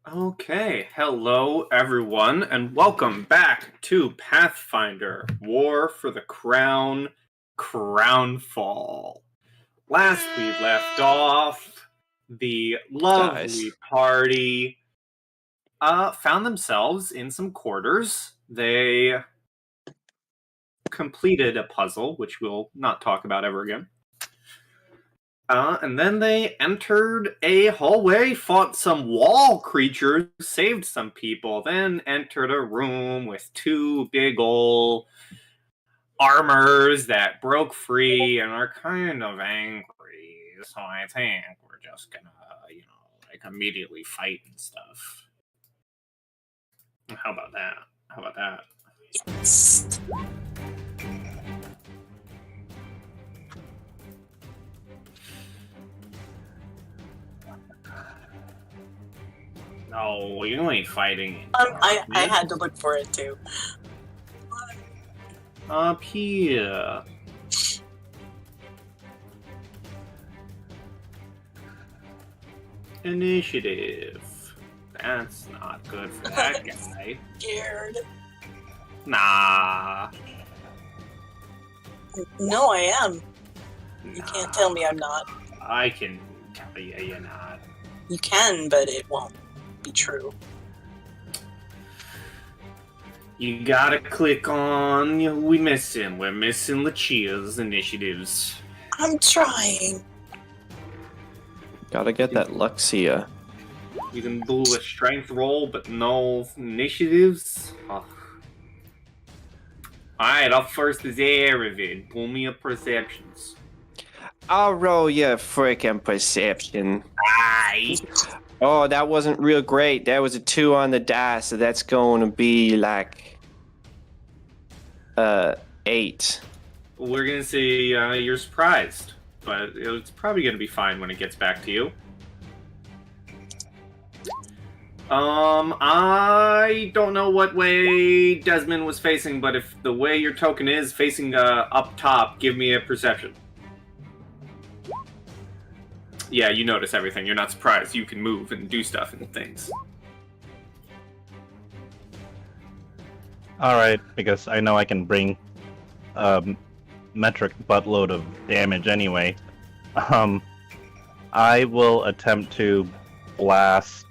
Okay, hello everyone, and welcome back to Pathfinder War for the Crown Crownfall. Last we left off, the lovely party found themselves in some quarters. They completed a puzzle, which we'll not talk about ever again. And then they entered a hallway, fought some wall creatures, saved some people, then entered a room with two big ol' armors that broke free and are kind of angry. So I think we're just gonna, immediately fight and stuff. How about that? How about that? Yes. No, you ain't fighting. I had to look for it too. Up here. Initiative. That's not good for that guy. Scared. Nah. No, I am. You Nah. can't tell me I'm not. I can tell you you're not. You can, but it won't be true. You gotta click on we're missing Lucia's initiatives. I'm trying. Gotta get that Luxia. You can do a strength roll, but no initiatives. Oh. Alright, up first is Aravid. Pull me up perceptions. I'll roll your freaking perception. Aye. Oh, that wasn't real great. That was a 2 on the die, so that's going to be like 8. We're gonna say you're surprised, but it's probably gonna be fine when it gets back to you. I don't know what way Desmond was facing, but if the way your token is facing up top, give me a perception. Yeah, you notice everything. You're not surprised. You can move and do stuff and things. Alright, because I know I can bring metric buttload of damage anyway. I will attempt to blast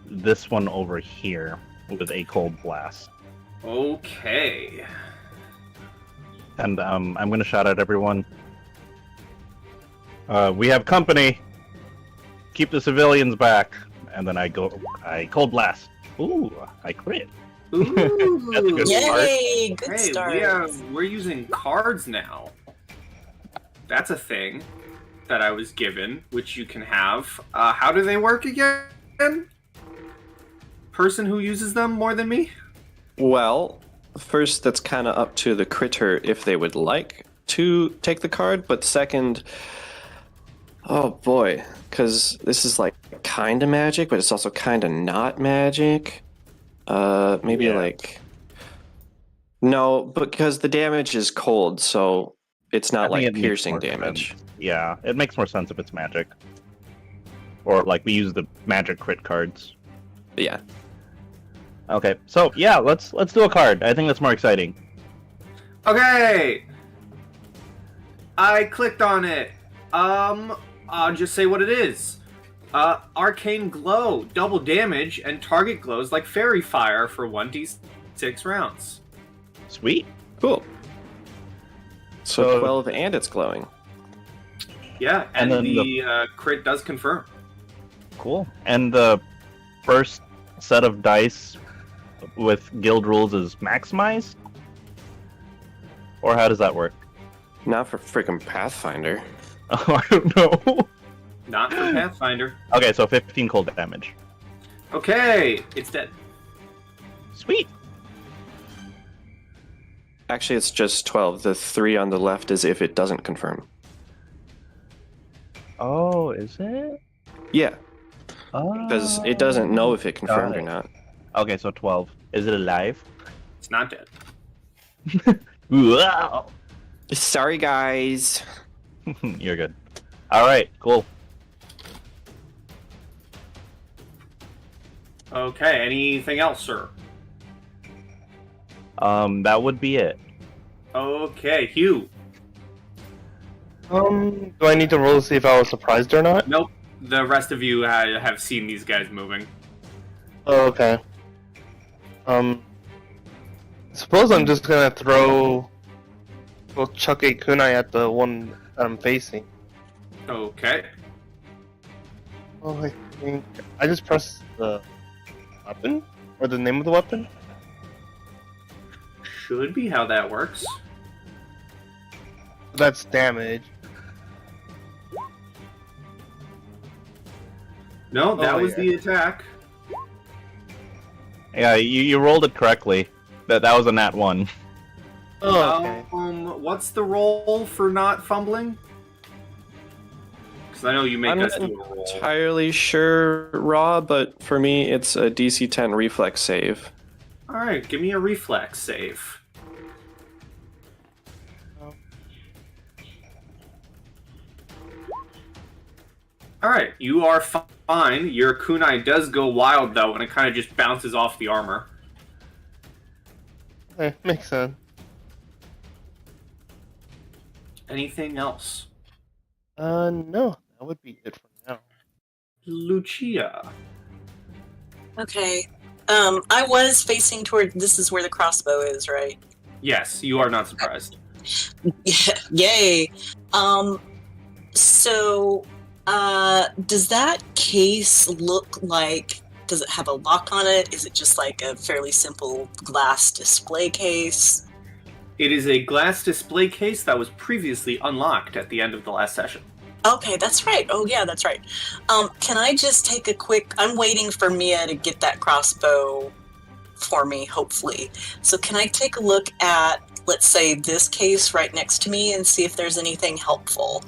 this one over here with a cold blast. Okay. And I'm going to shout at everyone. We have company. Keep the civilians back. And then I cold blast. Ooh, I crit. Ooh. That's a good Yay! Good Hey, start. we're using cards now. That's a thing that I was given, which you can have. How do they work again? Person who uses them more than me? Well, first, that's kind of up to the critter if they would like to take the card, but second, oh boy, because this is like kind of magic, but it's also kind of not magic. Maybe Yeah. like... No, because the damage is cold, so it's I not think like it makes piercing more damage. sense. Yeah, it makes more sense if it's magic. Or like we use the magic crit cards. Yeah. Okay, so yeah, let's do a card. I think that's more exciting. Okay. I clicked on it. I'll just say what it is. Arcane Glow, double damage, and target glows like fairy fire for 1d6 rounds. Sweet. Cool. So So- 12 and it's glowing. Yeah, and, And then the crit does confirm. Cool. And the first set of dice with guild rules is maximized? Or how does that work? Not for freaking Pathfinder. I don't know. Not for Pathfinder. Okay, so 15 cold damage. Okay, it's dead. Sweet. Actually, it's just 12. The 3 on the left is if it doesn't confirm. Oh, is it? Yeah, Oh. because it doesn't know if it confirmed Got or it. not. Okay, so 12. Is it alive? It's not dead. Wow. Sorry, guys. You're good. Alright, cool. Okay, anything else, sir? That would be it. Okay, Hugh. Do I need to roll to see if I was surprised or not? Nope. The rest of you have seen these guys moving. Oh, okay. Suppose I'm just gonna chuck a kunai at the one that I'm facing. Okay. Oh, I think I just press the weapon or the name of the weapon. Should be how that works. That's damage. No, that was yeah. the attack. Yeah, you rolled it correctly. That was a nat 1. Oh, okay. What's the roll for not fumbling? Because I know you make I'm us not do a roll. entirely sure, Raw, but for me, it's a DC 10 reflex save. All right, give me a reflex save. All right, you are fine. Your kunai does go wild though, and it kind of just bounces off the armor. Okay, makes sense. Anything else? No, that would be it for now. Lucia. Okay. I was facing toward. This is where the crossbow is, right? Yes, you are not surprised. Yay. So, does that case look like? Does it have a lock on it? Is it just like a fairly simple glass display case? It is a glass display case that was previously unlocked at the end of the last session. Okay, that's right. Oh, yeah, that's right. Can I just take a quick... I'm waiting for Mia to get that crossbow for me, hopefully. So can I take a look at, let's say, this case right next to me and see if there's anything helpful?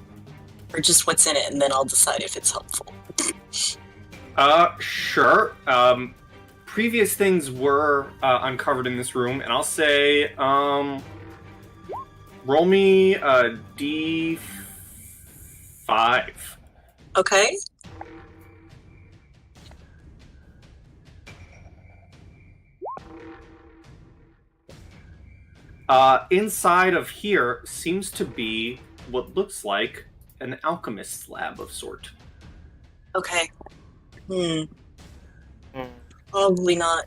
Or just what's in it, and then I'll decide if it's helpful. Sure. Previous things were uncovered in this room, and I'll say, roll me a D5. Okay. Inside of here seems to be what looks like an alchemist's lab of sort. Okay. Probably not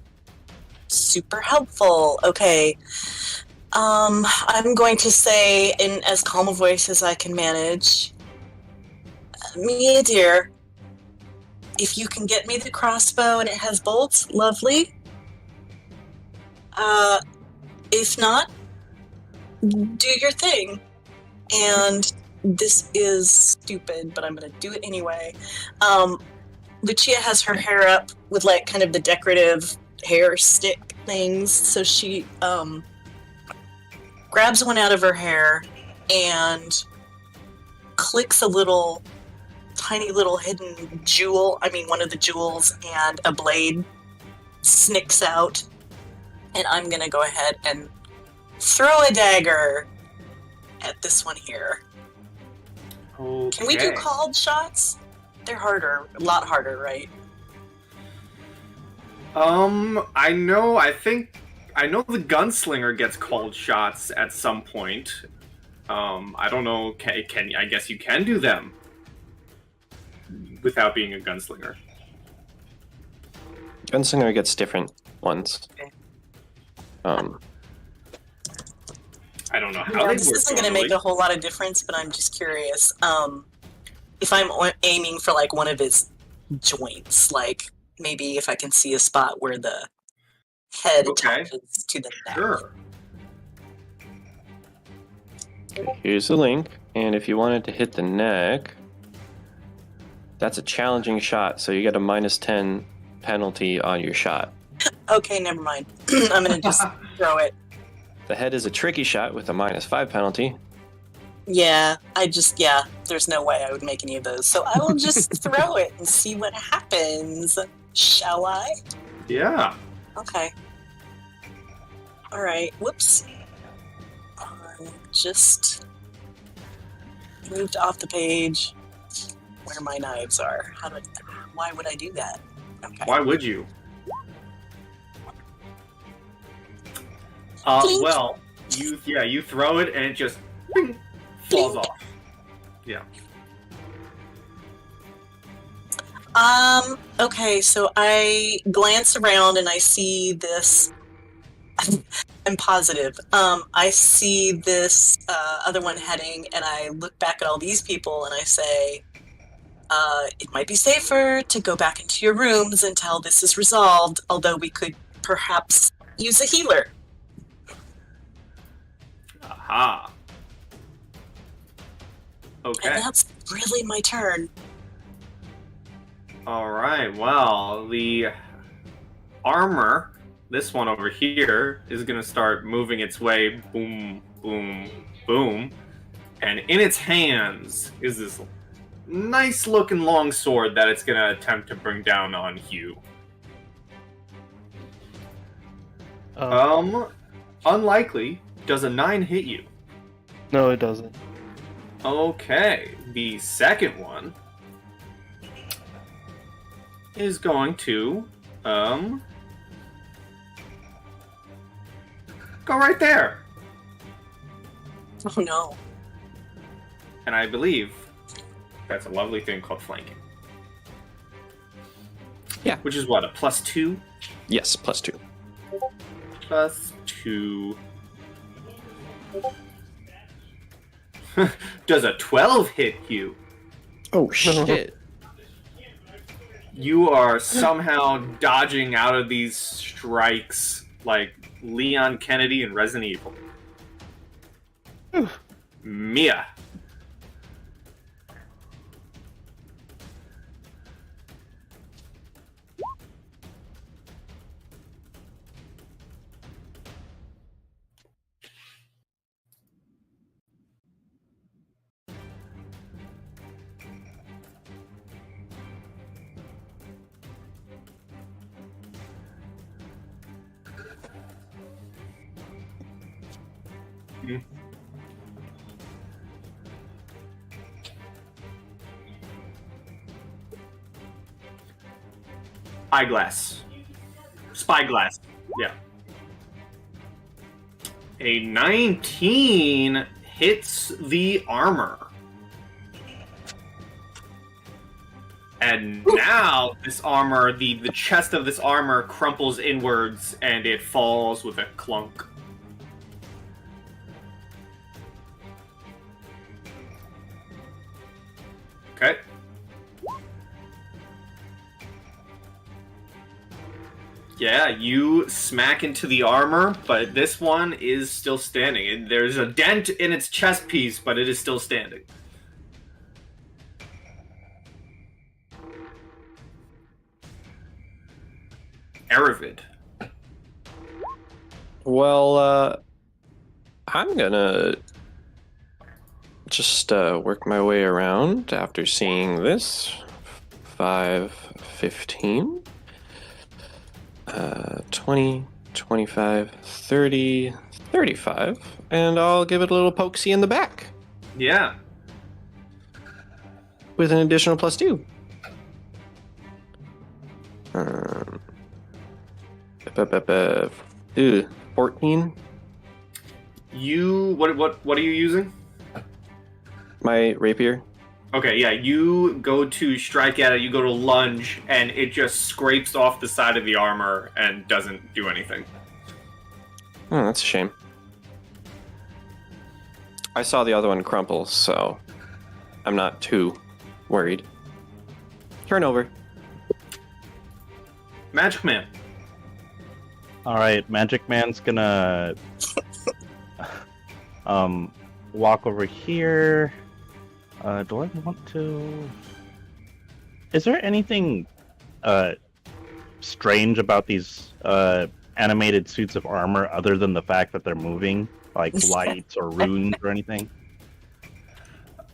super helpful. Okay. I'm going to say in as calm a voice as I can manage, Mia dear, if you can get me the crossbow and it has bolts, lovely. If not, do your thing. And this is stupid, but I'm gonna do it anyway. Lucia has her hair up with like kind of the decorative hair stick things, so she grabs one out of her hair and clicks a little tiny little hidden jewel, one of the jewels, and a blade snicks out, and I'm gonna go ahead and throw a dagger at this one here. Okay. Can we do called shots? They're harder, a lot harder, right? I know the gunslinger gets called shots at some point. I don't know, I guess you can do them without being a gunslinger. Gunslinger gets different ones. Okay. I don't know how Yeah, they this work isn't going to make a whole lot of difference, but I'm just curious. If I'm aiming for like one of his joints, like maybe if I can see a spot where the head attaches to the neck. Sure. Here's the link, and if you wanted to hit the neck, that's a challenging shot, so you get a -10 penalty on your shot. Okay, never mind. I'm going to just throw it. The head is a tricky shot with a -5 penalty. Yeah, there's no way I would make any of those. So I will just throw it and see what happens. Shall I? Yeah. Okay. Alright, whoops. Just moved off the page where my knives are. Why would I do that? Okay. Why would you? Clink. Well, you throw it and it just ping, falls Clink. off. Yeah. Okay, so I glance around and I see this. I'm positive. I see this other one heading, and I look back at all these people and I say, it might be safer to go back into your rooms until this is resolved, although we could perhaps use a healer. Aha. Okay. And that's really my turn. All right. Well, the armor, this one over here, is going to start moving its way. Boom, boom, boom. And in its hands is this nice-looking long sword that it's going to attempt to bring down on Hugh. Unlikely. Does a 9 hit you? No, it doesn't. Okay. The second one is going to go right there. Oh no. And I believe that's a lovely thing called flanking. Yeah. Which is what, a +2? Yes, +2. +2. Does a 12 hit you? Oh shit! You are somehow dodging out of these strikes like Leon Kennedy in Resident Evil. Mia. Eyeglass. Spyglass. Yeah. A 19 hits the armor. And now this armor, the chest of this armor crumples inwards and it falls with a clunk. Okay. Yeah, you smack into the armor, but this one is still standing. There's a dent in its chest piece, but it is still standing. Aravid. Well, I'm gonna just work my way around after seeing this. 5, 15, 20, 25, 30, 35, and I'll give it a little pokesy in the back Yeah. with an additional +2. 14. What are you using? My rapier. Okay, yeah, you go to strike at it, you go to lunge, and it just scrapes off the side of the armor and doesn't do anything. Oh, that's a shame. I saw the other one crumple, so I'm not too worried. Turn over. Magic Man. All right, Magic Man's gonna walk over here. Do I want to? Is there anything strange about these animated suits of armor other than the fact that they're moving, like lights or runes or anything?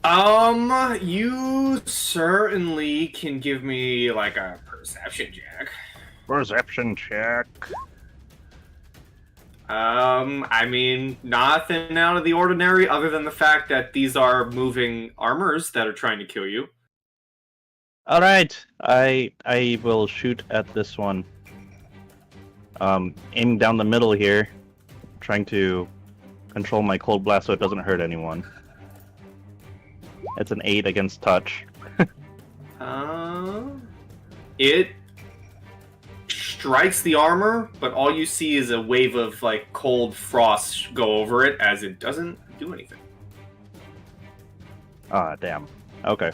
You certainly can give me like a perception check. Perception check. I mean, nothing out of the ordinary other than the fact that these are moving armors that are trying to kill you. All right, I will shoot at this one. Aiming down the middle here. trying to control my cold blast so it doesn't hurt anyone. It's an 8 against touch. It strikes the armor, but all you see is a wave of like cold frost go over it as it doesn't do anything. Ah, damn. Okay.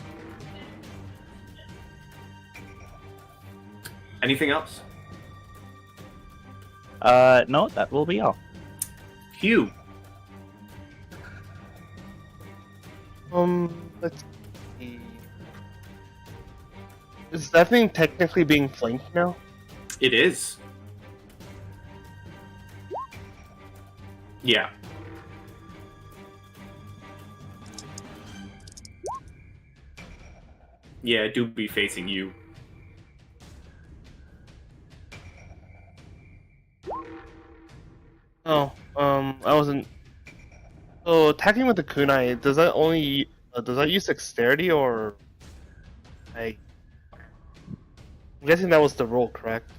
Anything else? No, that will be all. Hugh. Let's see. Is that thing technically being flanked now? It is. Yeah. Yeah, it do be facing you. Oh, I wasn't. So attacking with the kunai, does that only does that use dexterity or? I'm guessing that was the roll, correct?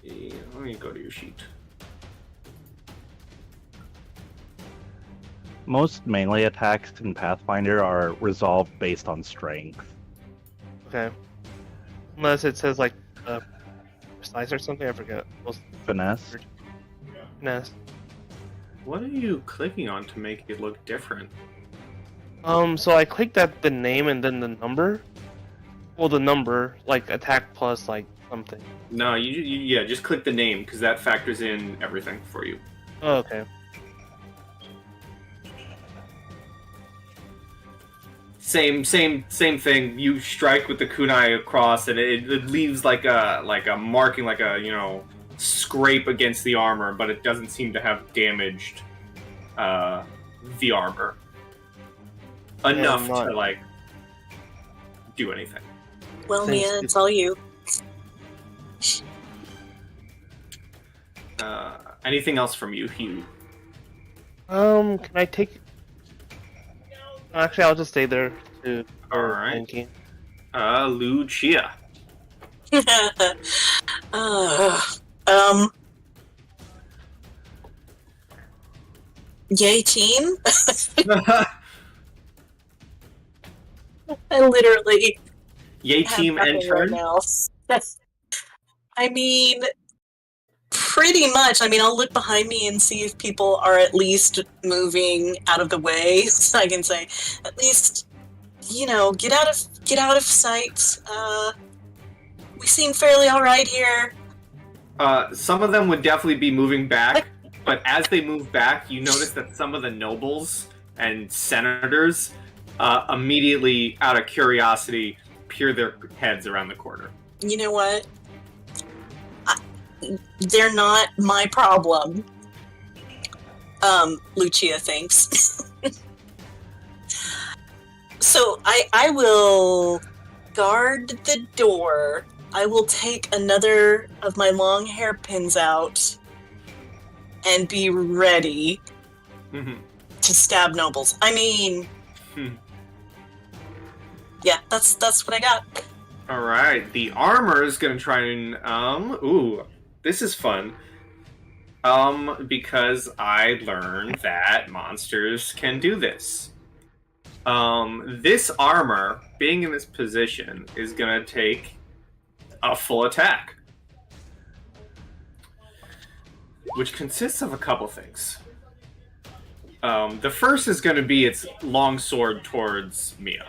Yeah, let me go to your sheet. Most melee attacks in Pathfinder are resolved based on strength. Okay. Unless it says like precise or something, I forget. Finesse. Finesse. What are you clicking on to make it look different? So I clicked at the name and then the number. Well, the number, like attack plus like something. No, yeah, just click the name because that factors in everything for you. Oh, okay. Same thing. You strike with the kunai across, and it leaves like a marking, like a scrape against the armor, but it doesn't seem to have damaged the armor enough to like do anything. Well, Mia, it's all you. Anything else from you, Hugh? Can I take? Actually, I'll just stay there to. Alright. Lucia. Yay, team! I literally. Yay, team have nothing entered. right now. I mean, pretty much. I mean, I'll look behind me and see if people are at least moving out of the way, so I can say, at least, get out of sight. We seem fairly all right here. Some of them would definitely be moving back, but as they move back, you notice that some of the nobles and senators immediately, out of curiosity, peer their heads around the corner. You know what? They're not my problem. Lucia thinks. So I will guard the door. I will take another of my long hairpins out and be ready to stab nobles. I mean, yeah, that's what I got. All right, the armor is gonna try and ooh, this is fun. Because I learned that monsters can do this. This armor, being in this position, is gonna take a full attack, which consists of a couple things. The first is going to be its long sword towards Mia,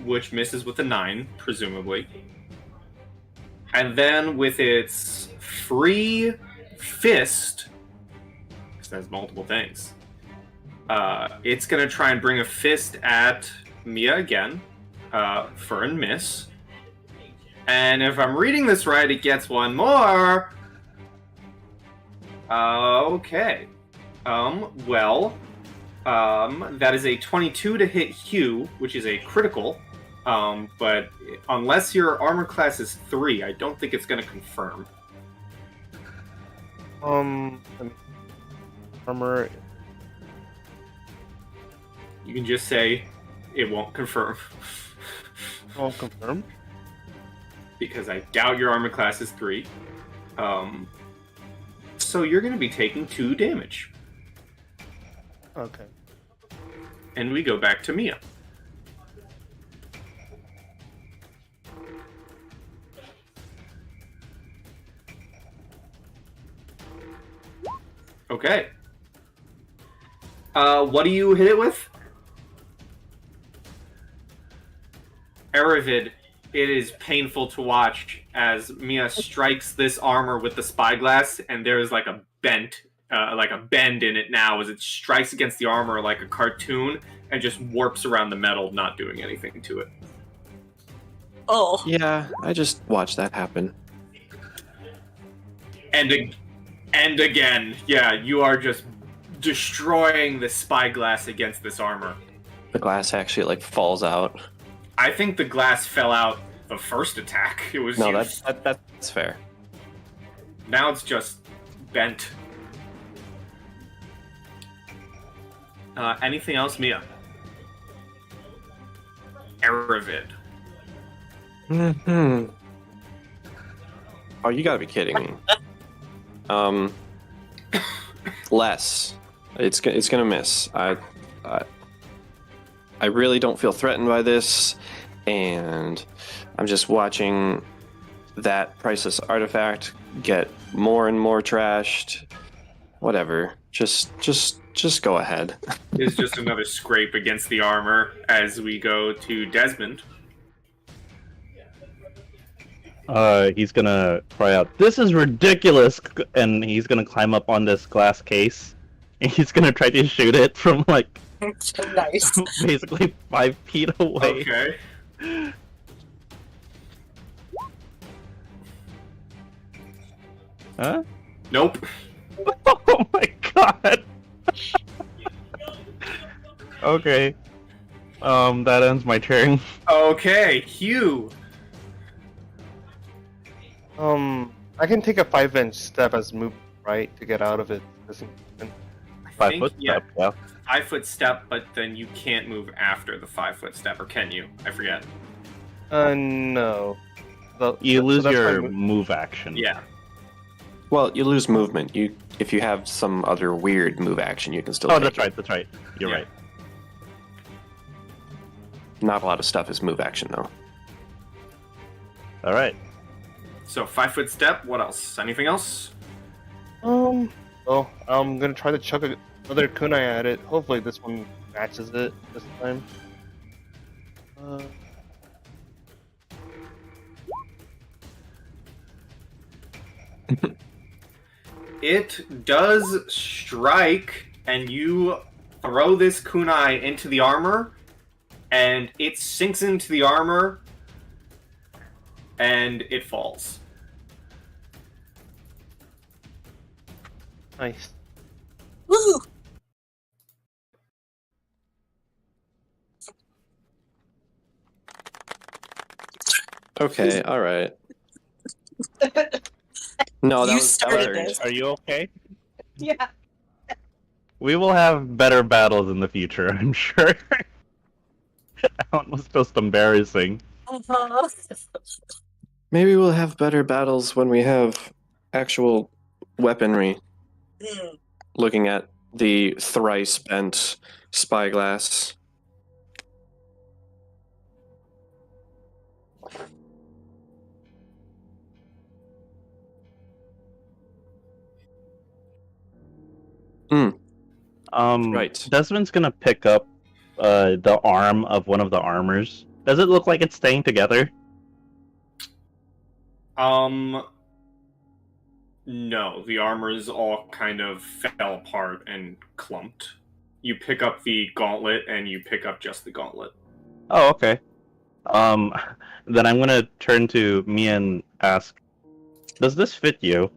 which misses with a 9, presumably. And then with its free fist, because it has multiple things, it's going to try and bring a fist at Mia again, for a miss. And if I'm reading this right, it gets one more. Okay. That is a 22 to hit Hugh, which is a critical. But unless your armor class is 3, I don't think it's going to confirm. Armor. You can just say it won't confirm. Won't confirm. Because I doubt your armor class is 3. so you're going to be taking 2 damage. Okay. And we go back to Mia. Okay. What do you hit it with? Aravid, it is painful to watch as Mia strikes this armor with the spyglass, and there is like a bend in it now as it strikes against the armor like a cartoon and just warps around the metal, not doing anything to it. Oh. Yeah, I just watched that happen. And again, yeah, you are just destroying the spyglass against this armor. The glass actually like falls out. I think the glass fell out the first attack. It was No, used. that's fair. Now it's just bent. Anything else, Mia? Aravid. Hmm. Oh, you gotta be kidding me. Less. It's gonna miss. I really don't feel threatened by this, and I'm just watching that priceless artifact get more and more trashed. Whatever. Just go ahead. It's just another scrape against the armor as we go to Desmond. He's gonna cry out, "This is ridiculous!" And he's gonna climb up on this glass case. And he's gonna try to shoot it from like Nice. basically 5 feet away. Okay. Huh? Nope. Oh my god. Okay. That ends my turn. Okay, Hugh. I can take a 5-inch step as move right to get out of it. I 5 think, foot yeah, step, yeah. 5-foot step, but then you can't move after the 5-foot step, or can you? I forget. No. You lose that's your my move action. Yeah. Well, you lose movement. If you have some other weird move action, you can still. Oh, take that's right. You're Yeah. right. Not a lot of stuff is move action though. All right. So 5-foot step. What else? Anything else? Well, I'm gonna try to chuck another kunai at it. Hopefully this one matches it this time. It does strike, and you throw this kunai into the armor, and it sinks into the armor, and it falls. Nice. Woo! Okay, all right. No, that You was started earned. this. Are you okay? Yeah. We will have better battles in the future, I'm sure. That one was just embarrassing. Uh-huh. Maybe we'll have better battles when we have actual weaponry. Mm. Looking at the thrice bent spyglass. Right. Desmond's gonna pick up the arm of one of the armors. Does it look like it's staying together? No, the armors all kind of fell apart and clumped. You pick up the gauntlet, and you pick up just the gauntlet. Oh, okay. Then I'm gonna turn to me and ask, does this fit you?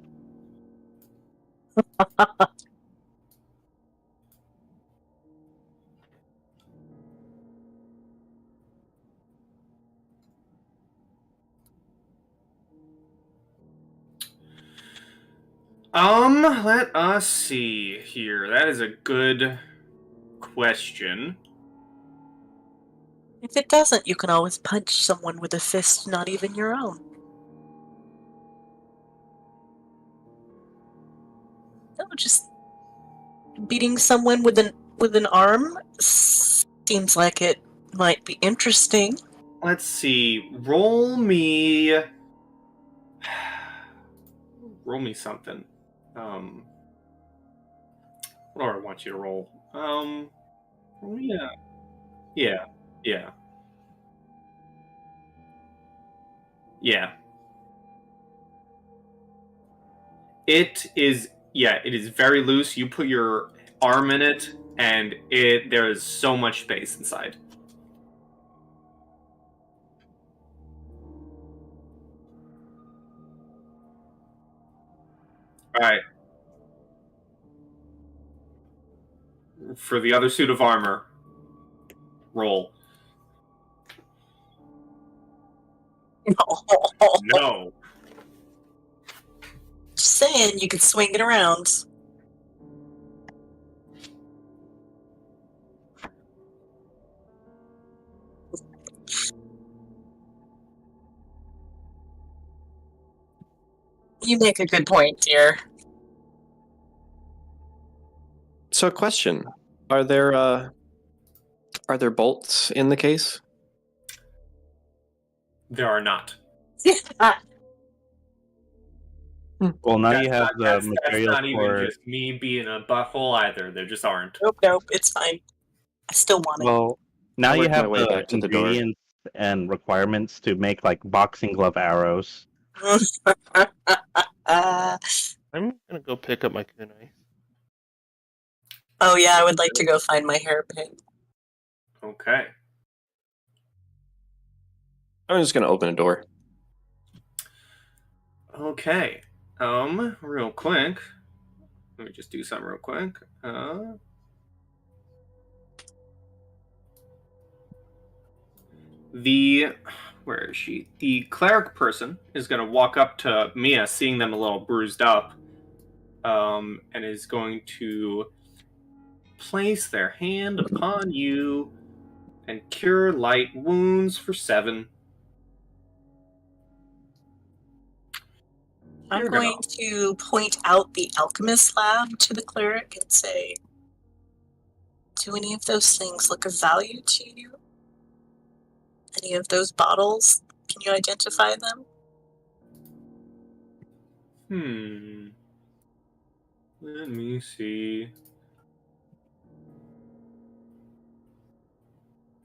Let us see here. That is a good question. If it doesn't, you can always punch someone with a fist not even your own. beating someone with an arm seems like it might be interesting. Let's see. Roll me something. What do I want you to roll? Yeah. Yeah. Yeah. Yeah. It is very loose. You put your arm in it and there is so much space inside. All right. For the other suit of armor, roll. No. Just saying, you could swing it around. You make a good point, dear. So, question: Are there bolts in the case? There are not. Well, now That's you have not, the that's material not even for. just me being a butthole either. There just aren't. Nope, it's fine. I still want it. Well, now I you worked my have way the back to the door. ingredients and requirements to make like boxing glove arrows. I'm gonna go pick up my kunai. Oh yeah, I would like to go find my hairpin. Okay. I'm just gonna open a door. Okay. Real quick. Let me just do something real quick. Where is she? The cleric person is going to walk up to Mia, seeing them a little bruised up, and is going to place their hand upon you and cure light wounds for 7. I'm going to point out the alchemist lab to the cleric and say, do any of those things look of value to you? Any of those bottles? Can you identify them? Let me see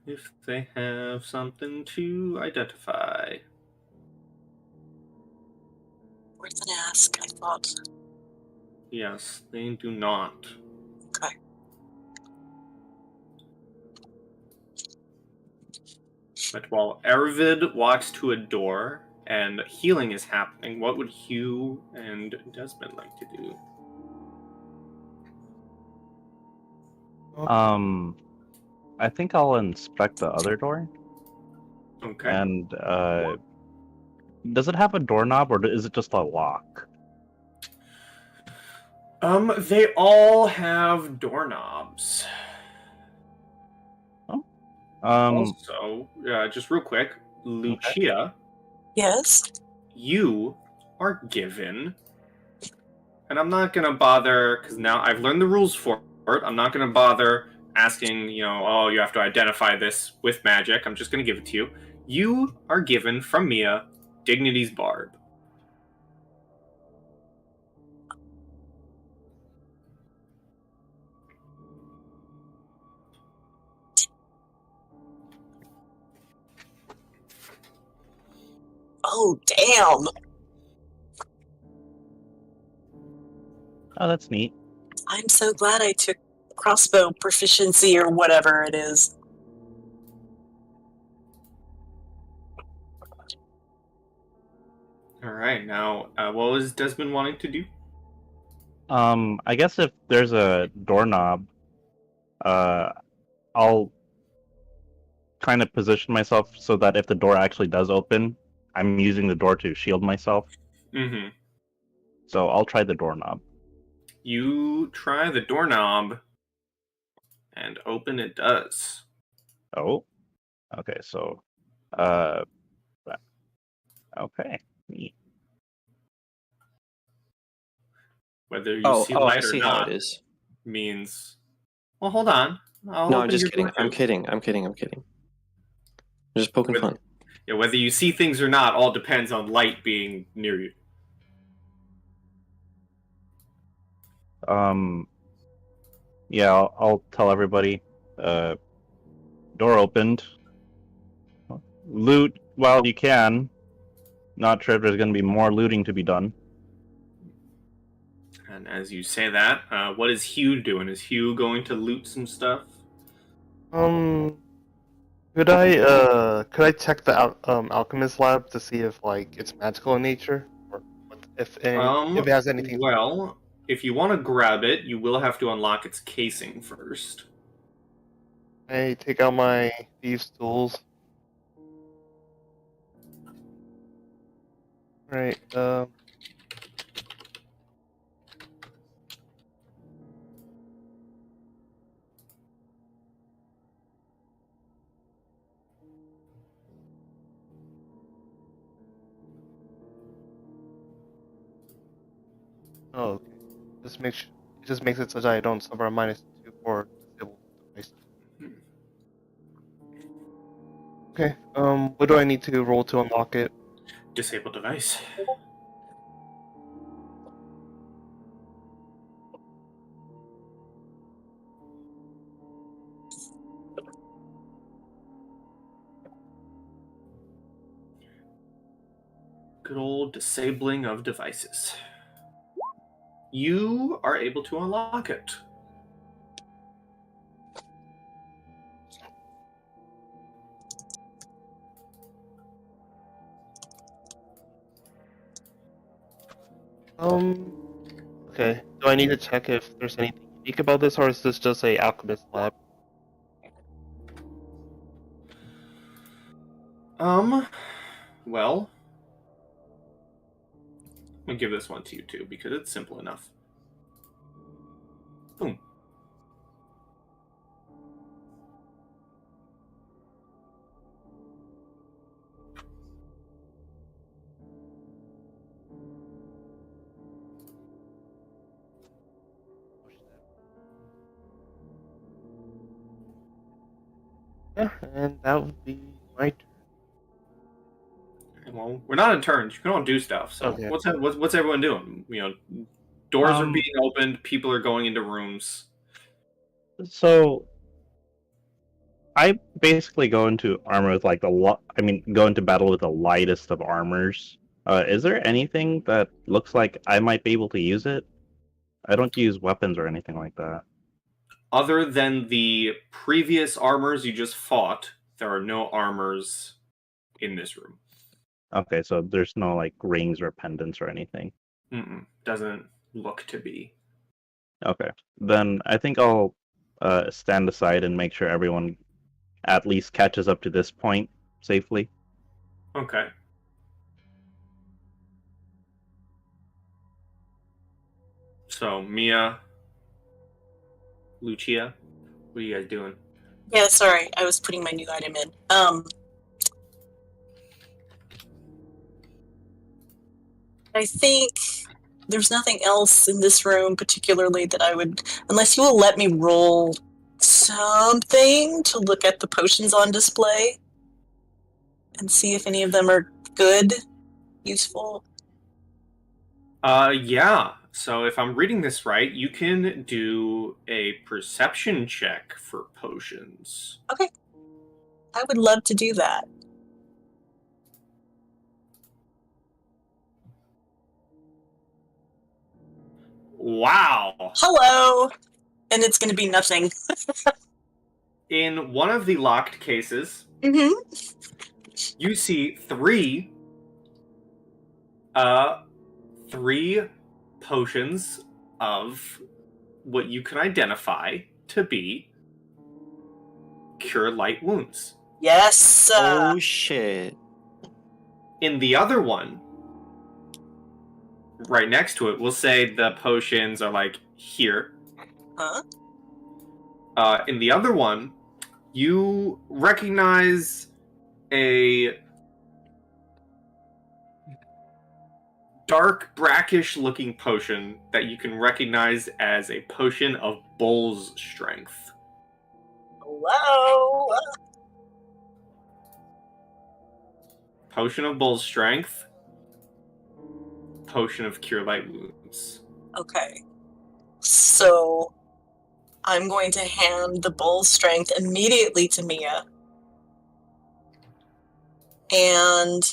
if they have something to identify. Worth an ask, I thought. Yes, they do not. Okay. But while Arvid walks to a door and healing is happening, what would Hugh and Desmond like to do? I think I'll inspect the other door. Okay. And does it have a doorknob or is it just a lock? They all have doorknobs. Also, just real quick, Lucia, Yes? you are given, and I'm not gonna bother because now I've learned the rules for it. I'm not gonna bother asking, you have to identify this with magic. I'm just gonna give it to you. You are given from Mia Dignity's Barb. Oh, damn! Oh, that's neat. I'm so glad I took crossbow proficiency or whatever it is. All right, now, what was Desmond wanting to do? I guess if there's a doorknob, I'll kind of position myself so that if the door actually does open, I'm using the door to shield myself. Mm-hmm. So I'll try the doorknob. You try the doorknob, and open it does. Oh, okay. So, okay. Neat. Whether you see light I see or how not, it is. means. Well, hold on. I'll No, I'm open just your kidding. door I'm too. kidding. I'm kidding. I'm kidding. I'm just poking fun. Yeah, whether you see things or not, all depends on light being near you. Yeah, I'll tell everybody. Door opened. Loot while you can. Not sure if there's going to be more looting to be done. And as you say that, what is Hugh doing? Is Hugh going to loot some stuff? Could I check the alchemist lab to see if like it's magical in nature, or if it has anything? Well, if you want to grab it, you will have to unlock its casing first. I take out my thieves' tools. Right. Oh, okay. It just makes it so that I don't suffer a -2 for disabled device. Okay. What do I need to roll to unlock it? Disable device. Good old disabling of devices. You are able to unlock it. Okay. Do I need to check if there's anything unique about this, or is this just a alchemist lab? Well, I'm gonna give this one to you too because it's simple enough. Boom. Yeah, and that would be my turn. Well, we're not in turns. You can all do stuff. So Okay. what's everyone doing? Doors are Um, being opened. People are going into rooms. So I basically go into armor with like go into battle with the lightest of armors. Is there anything that looks like I might be able to use it? I don't use weapons or anything like that. Other than the previous armors you just fought, there are no armors in this room. Okay, so there's no like rings or pendants or anything. Doesn't look to be. Okay, then I think I'll stand aside and make sure everyone at least catches up to this point safely. Okay. So, Mia, Lucia, what are you guys doing? Yeah, sorry, I was putting my new item in. I think there's nothing else in this room particularly that I would, unless you will let me roll something to look at the potions on display and see if any of them are good, useful. Yeah. So if I'm reading this right, you can do a perception check for potions. Okay. I would love to do that. Wow. Hello! And it's going to be nothing. In one of the locked cases, Mm-hmm. you see three potions of what you can identify to be cure light wounds. Yes! Oh shit. In the other one, right next to it, we'll say the potions are like here. Huh? In the other one, you recognize a dark, brackish-looking potion that you can recognize as a potion of bull's strength. Hello. Potion of bull's strength. Potion of cure light wounds. Okay. So I'm going to hand the bull strength immediately to Mia. And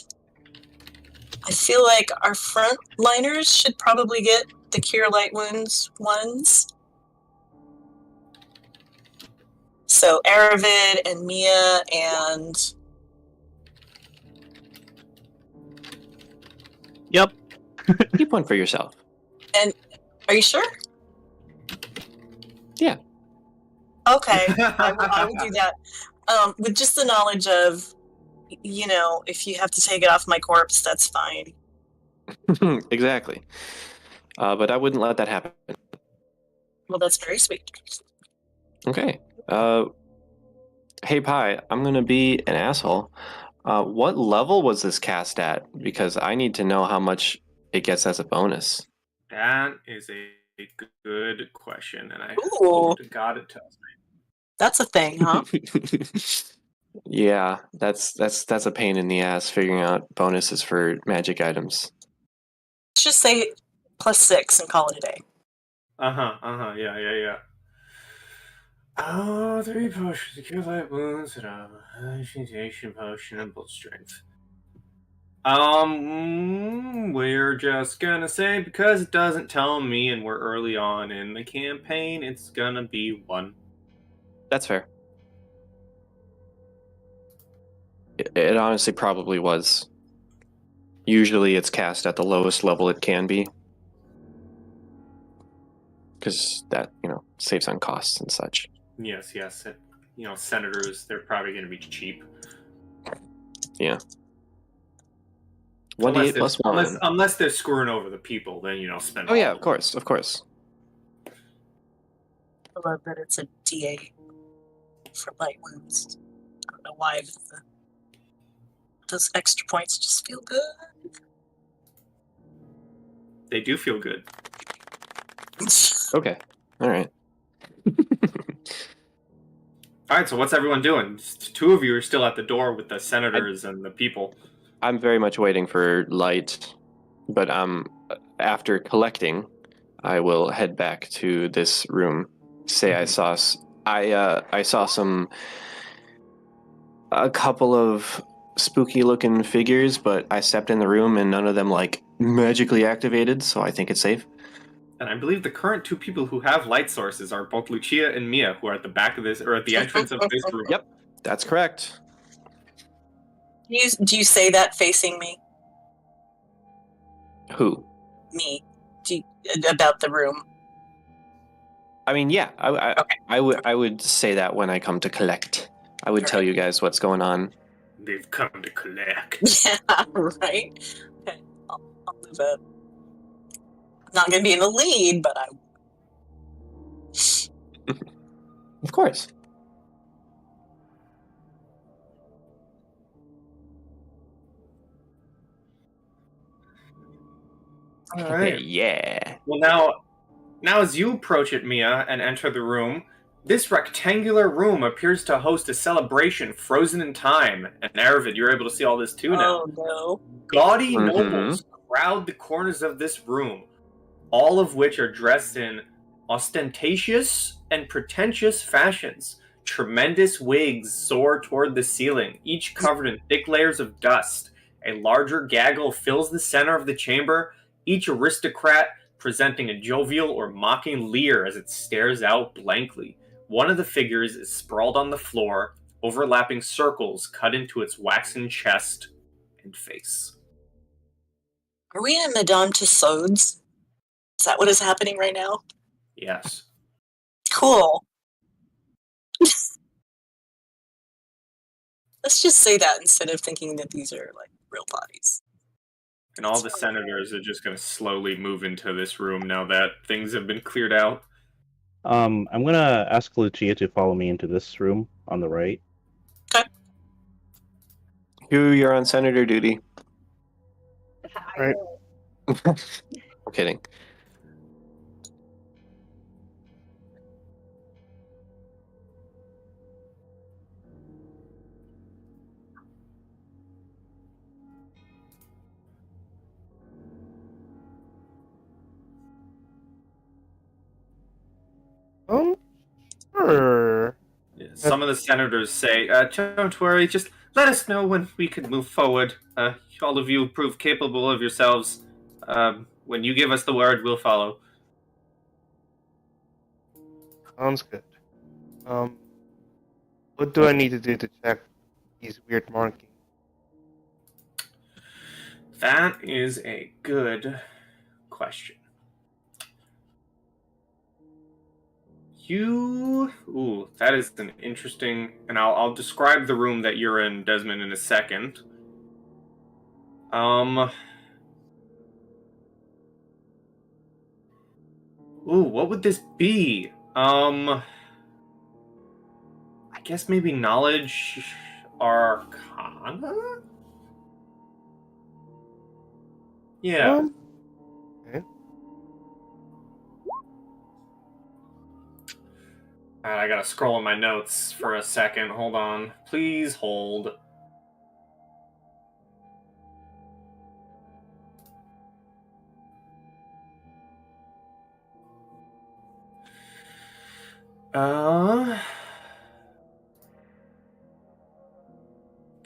I feel like our frontliners should probably get the cure light wounds ones. So Aravid and Mia and Yep. Keep one for yourself. are you sure? Yeah. Okay, I will do that. With just the knowledge of, if you have to take it off my corpse, that's fine. Exactly. But I wouldn't let that happen. Well, that's very sweet. Okay. Hey, Pi, I'm going to be an asshole. What level was this cast at? Because I need to know how much it gets as a bonus. That is a good question, and I Ooh. hope to God it tells me. That's a thing, huh? Yeah, that's a pain in the ass figuring out bonuses for magic items. Let's just say +6 and call it a day. Yeah. Oh, 3 potions, cure light wounds, and a mutation potion and bull strength. We're just gonna say, because it doesn't tell me and we're early on in the campaign, it's gonna be 1. That's fair. It honestly probably was. Usually it's cast at the lowest level it can be. Because that, saves on costs and such. Yes. Senators, they're probably gonna be cheap. Yeah. 1d8 plus 1. Unless they're screwing over the people, then, spend Oh, yeah, of course. I love that it's a D8 for light wounds. I don't know why, but those extra points just feel good. They do feel good. Okay. All right. All right, so what's everyone doing? 2 of you are still at the door with the senators and the people. I'm very much waiting for light, but after collecting, I will head back to this room. Say I saw a couple of spooky looking figures, but I stepped in the room and none of them magically activated, so I think it's safe. And I believe the current 2 people who have light sources are both Lucia and Mia, who are at the back of this, or at the entrance of this room. Yep, that's correct. Do you say that facing me? Who? Me. About the room? I mean, yeah, I would say that when I come to collect. I would tell you guys what's going on. They've come to collect. Yeah, right? Okay, I'll move up. I'm not going to be in the lead, but I... Of course. All right. Yeah. Well, now as you approach it, Mia, and enter the room, this rectangular room appears to host a celebration frozen in time. And Aravid, you're able to see all this too now. Oh, no. Gaudy nobles crowd the corners of this room, all of which are dressed in ostentatious and pretentious fashions. Tremendous wigs soar toward the ceiling, each covered in thick layers of dust. A larger gaggle fills the center of the chamber, each aristocrat presenting a jovial or mocking leer as it stares out blankly. One of the figures is sprawled on the floor, overlapping circles cut into its waxen chest and face. Are we in Madame Tussauds? Is that what is happening right now? Yes. Cool. Let's just say that instead of thinking that these are real bodies. And all the senators are just going to slowly move into this room now that things have been cleared out. I'm gonna ask Lucia to follow me into this room on the right. Okay. You're on senator duty. Right. I'm kidding. Sure. Some of the senators say, don't worry, just let us know when we can move forward. All of you prove capable of yourselves. When you give us the word, we'll follow. Sounds good. What do I need to do to check these weird markings? That is a good question. That is an interesting, and I'll describe the room that you're in, Desmond, in a second. What would this be? I guess maybe knowledge arcana? Yeah. Okay. I gotta scroll in my notes for a second. Hold on. Please hold.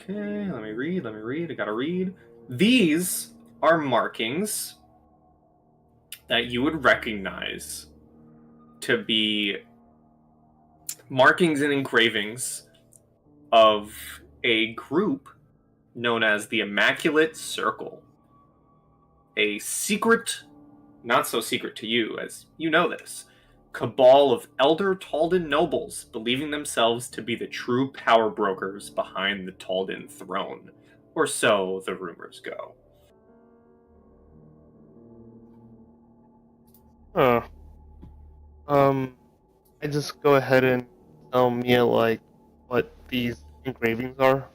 Okay, let me read. I gotta read. These are markings that you would recognize to be markings and engravings of a group known as the Immaculate Circle. A secret, not so secret to you, as you know this, cabal of elder Taldan nobles believing themselves to be the true power brokers behind the Taldan throne. Or so the rumors go. Huh. I just go ahead and tell Mia like what these engravings are.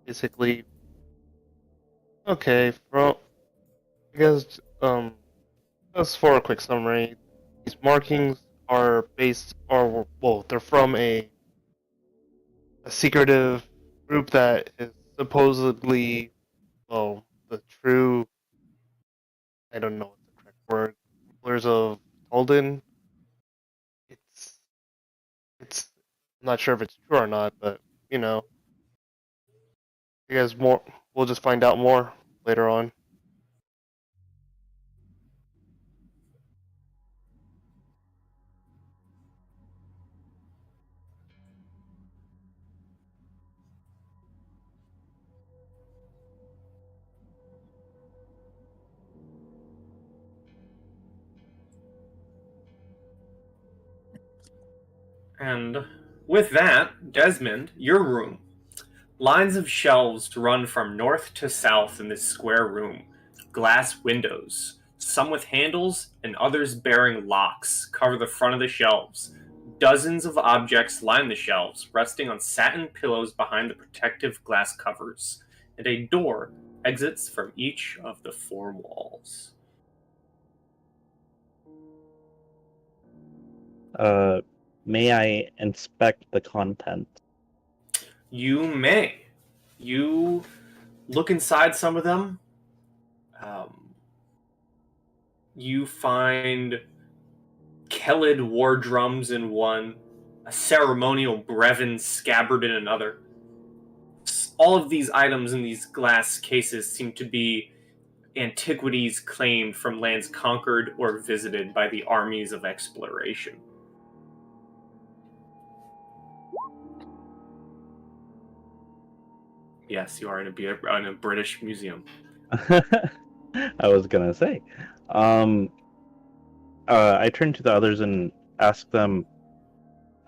Basically, okay. From I guess just for a quick summary, these markings are based, or well, they're from a secretive group that is supposedly, well, the true. I don't know what the correct word. Rulers of Holden. It's it's. I'm not sure if it's true or not, but you know, you guys more. We'll just find out more later on. And with that, Desmond, your room. Lines of shelves run from north to south in this square room. Glass windows, some with handles and others bearing locks, cover the front of the shelves. Dozens of objects line the shelves, resting on satin pillows behind the protective glass covers, and a door exits from each of the four walls. May I inspect the content? You may. You look inside some of them. You find Kelid war drums in one, a ceremonial brevin scabbard in another. All of these items in these glass cases seem to be antiquities claimed from lands conquered or visited by the armies of exploration. Yes, you are in a British museum. I was gonna say. I turn to the others and ask them,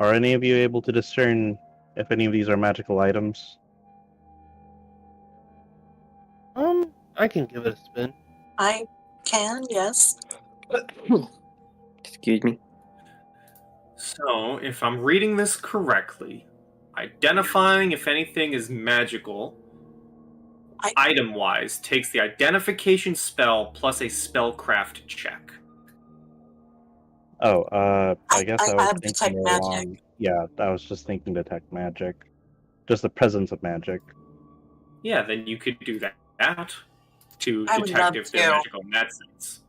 are any of you able to discern if any of these are magical items? I can give it a spin. I can, yes. Excuse me. So, if I'm reading this correctly, identifying if anything is magical, item-wise, takes the identification spell plus a spellcraft check. Oh, I guess I was have detect thinking magic. along. Yeah, I was just thinking detect magic. Just the presence of magic. Yeah, then you could do that to I would detect love if they're to. magical in that sense.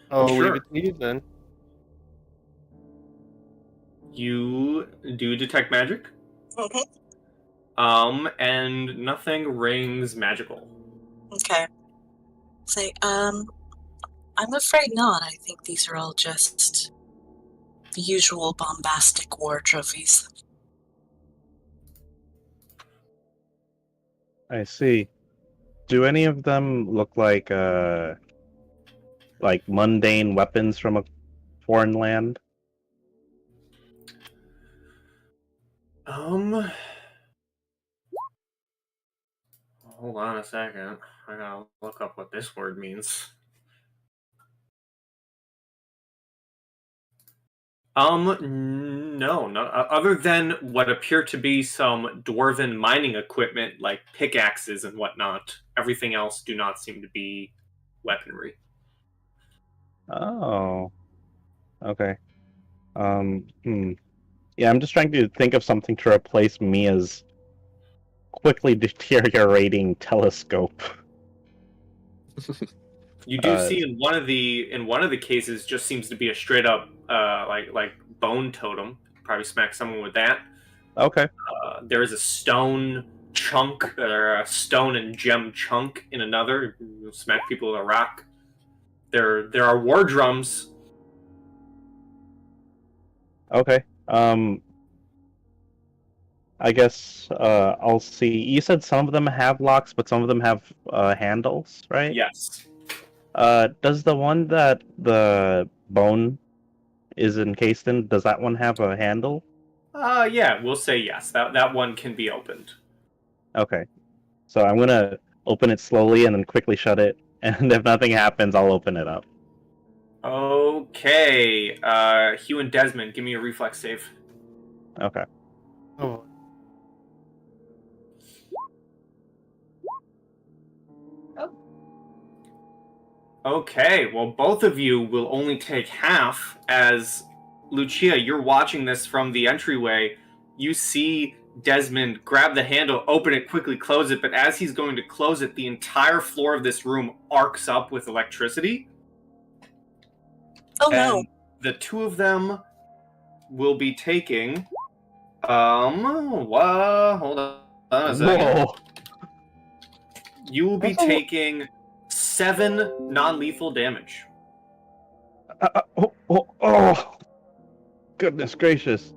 I'll leave Sure. it to you then. You do detect magic, Mhm. and nothing rings magical. Okay. Say, I'm afraid not. I think these are all just the usual bombastic war trophies. I see. Do any of them look like mundane weapons from a foreign land? Hold on a second. I gotta look up what this word means. No, other than what appear to be some dwarven mining equipment like pickaxes and whatnot. Everything else do not seem to be weaponry. Oh, okay. Yeah, I'm just trying to think of something to replace Mia's quickly deteriorating telescope. You do see in one of the cases just seems to be a straight up like bone totem. Probably smack someone with that. Okay. There is a stone chunk or a stone and gem chunk in another. You'll smack people with a rock. There are war drums. Okay. I guess I'll see. You said some of them have locks, but some of them have handles, right? Yes. Does the one that the bone is encased in, does that one have a handle? Yeah, we'll say yes. That one can be opened. Okay. So I'm gonna open it slowly and then quickly shut it, and if nothing happens, I'll open it up. Okay. Hugh and Desmond, give me a reflex save. Okay. Oh, Okay, well, both of you will only take half, as Lucia, you're watching this from the entryway. You see Desmond grab the handle, open it, quickly close it, but as he's going to close it, the entire floor of this room arcs up with electricity. Oh And no. the two of them will be taking. Hold on a second. Whoa! You will be That's a lo- taking 7 non-lethal damage. Oh! Goodness gracious.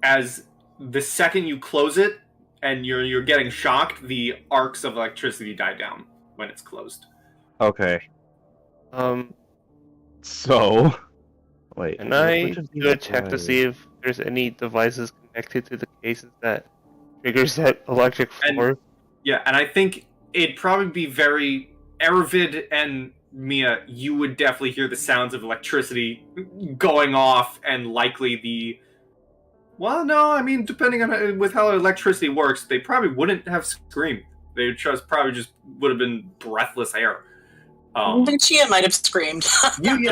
As the second you close it and you're getting shocked, the arcs of electricity die down when it's closed. Okay. um, So, wait. can I which of these do a check to see if there's any devices connected to the cases that triggers that electric And- force? Yeah, and I think it'd probably be very Aravid and Mia, you would definitely hear the sounds of electricity going off and likely the. Well, no, I mean, depending on with how electricity works, they probably wouldn't have screamed. They probably just would have been breathless air. Lucia might have screamed. You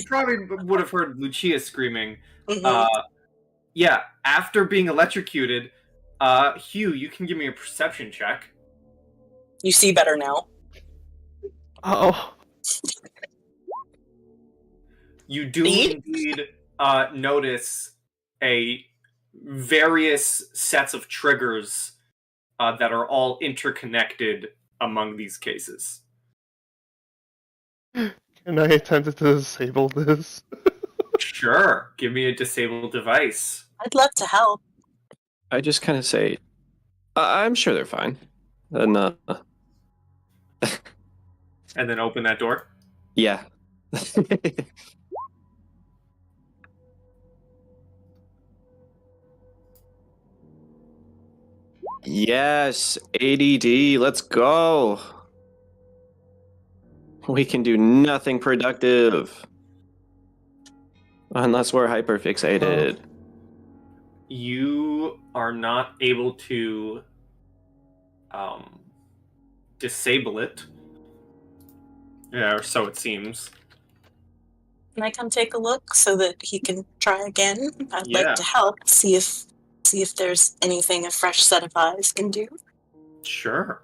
probably would have heard Lucia screaming. Mhm. Yeah, after being electrocuted, Hugh, you can give me a perception check. You see better now. Oh, You do Me? indeed notice a various sets of triggers that are all interconnected among these cases. can I attempt to disable this? Sure, give me a disabled device. I'd love to help. I just kind of say, I'm sure they're fine. And, And then open that door. yeah. Yes, ADD, let's go. We can do nothing productive. Unless we're hyperfixated. You are not able to disable it. Yeah, or so it seems. Can I come take a look so that he can try again? I'd Yeah. like to help. See if there's anything a fresh set of eyes can do. Sure.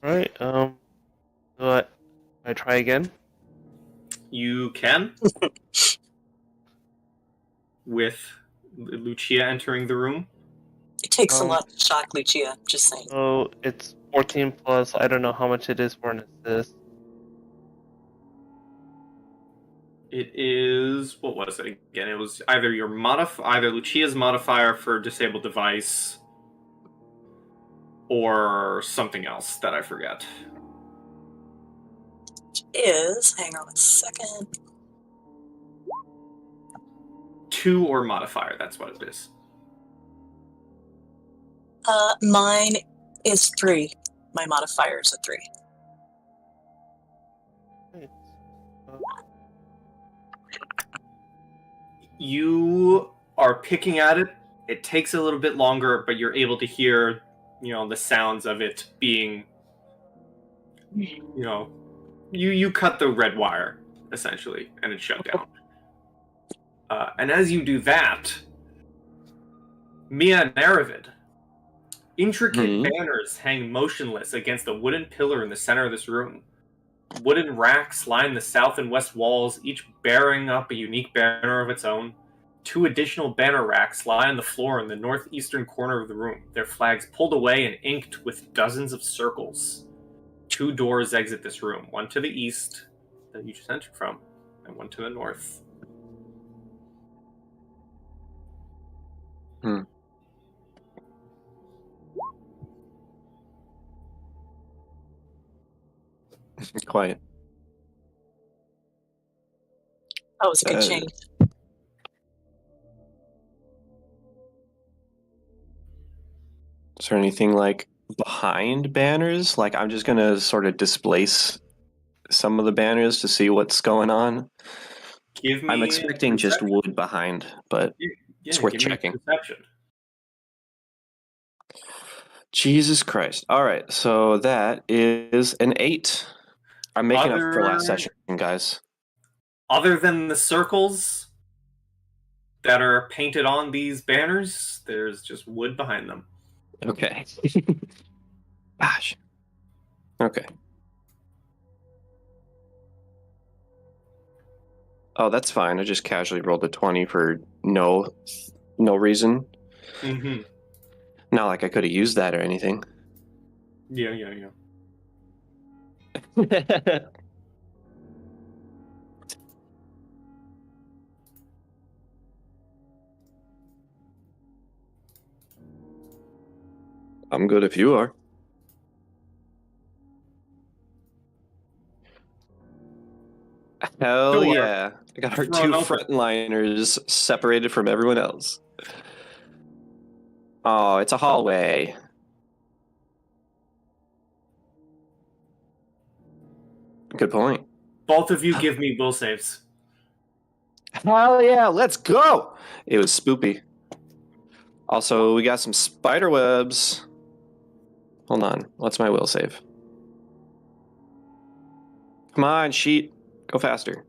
Alright, so I try again? You can. With Lucia entering the room. It takes a lot to shock Lucia, just saying. So it's 14 plus, I don't know how much it is for an assist. It is, what was it again? It was either either Lucia's modifier for disabled device or something else that I forget. Hang on a second. 2 or modifier, that's what it is. Mine is 3. My modifier is a 3. You are picking at it. It takes a little bit longer, but you're able to hear, the sounds of it being, you cut the red wire, essentially, and it shut down. And as you do that, Mia and Aravid, intricate banners hang motionless against a wooden pillar in the center of this room. Wooden racks line the south and west walls, each bearing up a unique banner of its own. 2 additional banner racks lie on the floor in the northeastern corner of the room, their flags pulled away and inked with dozens of circles. 2 doors exit this room, one to the east, that you just entered from, and one to the north. Quiet. That was a good change. Is there anything like behind banners? Like I'm just gonna sort of displace some of the banners to see what's going on. I'm expecting just wood behind, but it's worth checking. Jesus Christ. All right, so that is an 8. I'm making up for last session, guys. Other than the circles that are painted on these banners, there's just wood behind them. Okay. Gosh. Okay. Oh, that's fine. I just casually rolled a 20 for no reason. Mm-hmm. Not like I could have used that or anything. Yeah. I'm good if you are. Hell Sure. yeah. I got our 2 frontliners separated from everyone else. Oh, it's a hallway. Good point. Both of you give me will saves. Hell yeah, let's go! It was spoopy. Also, we got some spider webs. Hold on, what's my will save? Come on, sheet. Go faster.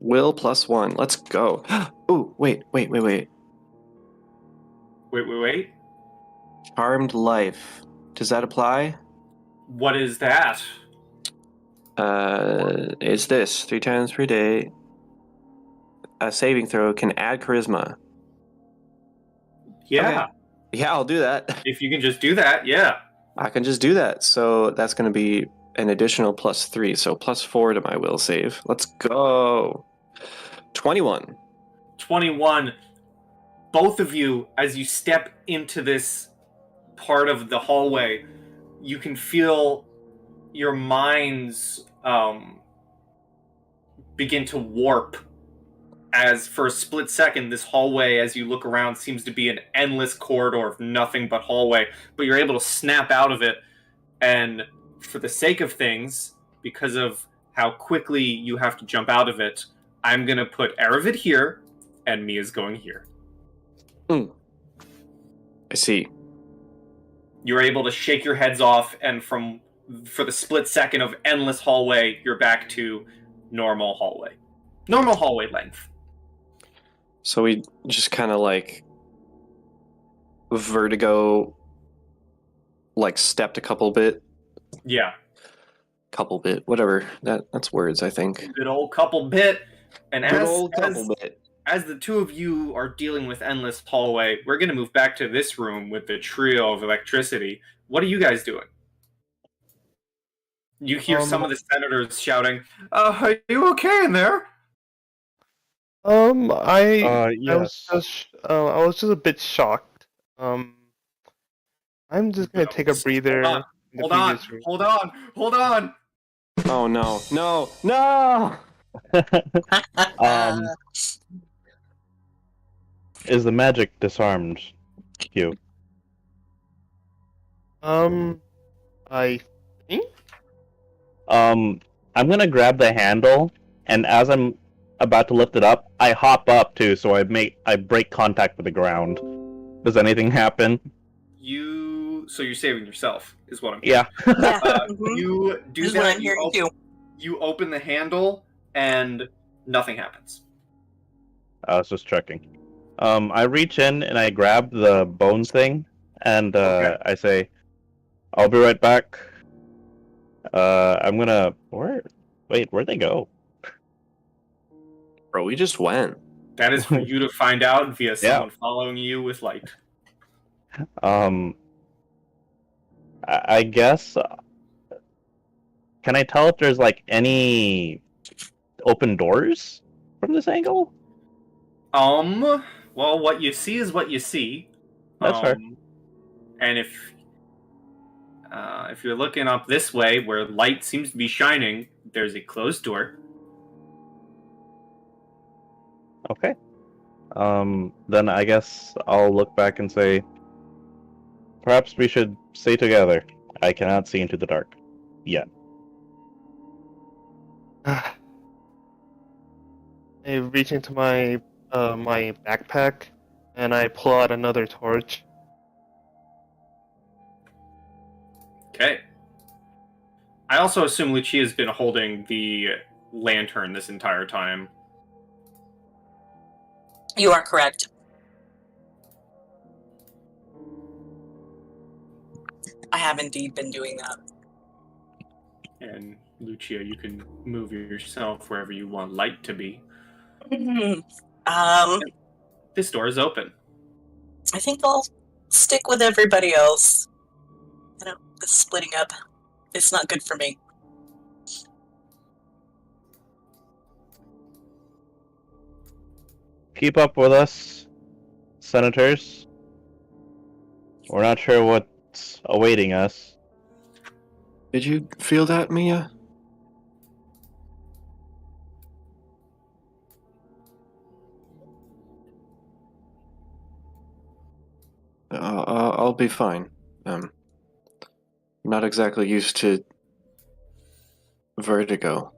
Will +1. Let's go. Ooh, wait. Wait. Charmed life. Does that apply? What is that? It's this. 3 times per day. A saving throw can add charisma. Yeah. Okay. Yeah, I'll do that. If you can just do that, yeah. I can just do that. So that's going to be an additional +3. So +4 to my will save. Let's go. 21. 21. Both of you, as you step into this part of the hallway, you can feel your minds begin to warp. As for a split second, this hallway, as you look around, seems to be an endless corridor of nothing but hallway. But you're able to snap out of it, and for the sake of things, because of how quickly you have to jump out of it, I'm gonna put Aravid here, and Mia's going here. I see. You're able to shake your heads off, and for the split second of endless hallway, you're back to normal hallway. Normal hallway length. So we just kind of like vertigo, like stepped a couple bit, Yeah. whatever. That's words, I think. Good old couple bit. And Good old couple bit. as the two of you are dealing with endless hallway, we're going to move back to this room with the trio of electricity. What are you guys doing? You hear some of the senators shouting, are you okay in there? I Yes. I was just a bit shocked. I'm just gonna take a breather. Hold on. Hold on. Oh no. Is the magic disarmed, Q? I think. I'm gonna grab the handle, and as I'm about to lift it up, I hop up too, so I break contact with the ground. Does anything happen? So you're saving yourself, is what I'm hearing. Yeah. Yeah. You do This is that. what I'm hearing too. You open the handle, and nothing happens. I was just checking. I reach in and I grab the bone thing, and Okay. I say, "I'll be right back." I'm gonna. Wait, where'd they go? Bro, we just went. That is for you to find out via someone following you with light. I guess. Can I tell if there's like any open doors from this angle? Well, what you see is what you see. That's fair. And if you're looking up this way, where light seems to be shining, there's a closed door. Okay. Then I guess I'll look back and say, perhaps we should stay together. I cannot see into the dark yet. I reach into my my backpack and I pull out another torch. Okay. I also assume Lucia's been holding the lantern this entire time. You are correct. I have indeed been doing that. And Lucia, you can move yourself wherever you want light to be. This door is open. I think I'll stick with everybody else. This splitting up, it's not good for me. Keep up with us, senators. We're not sure what's awaiting us. Did you feel that, Mia? I'll be fine. Not exactly used to vertigo.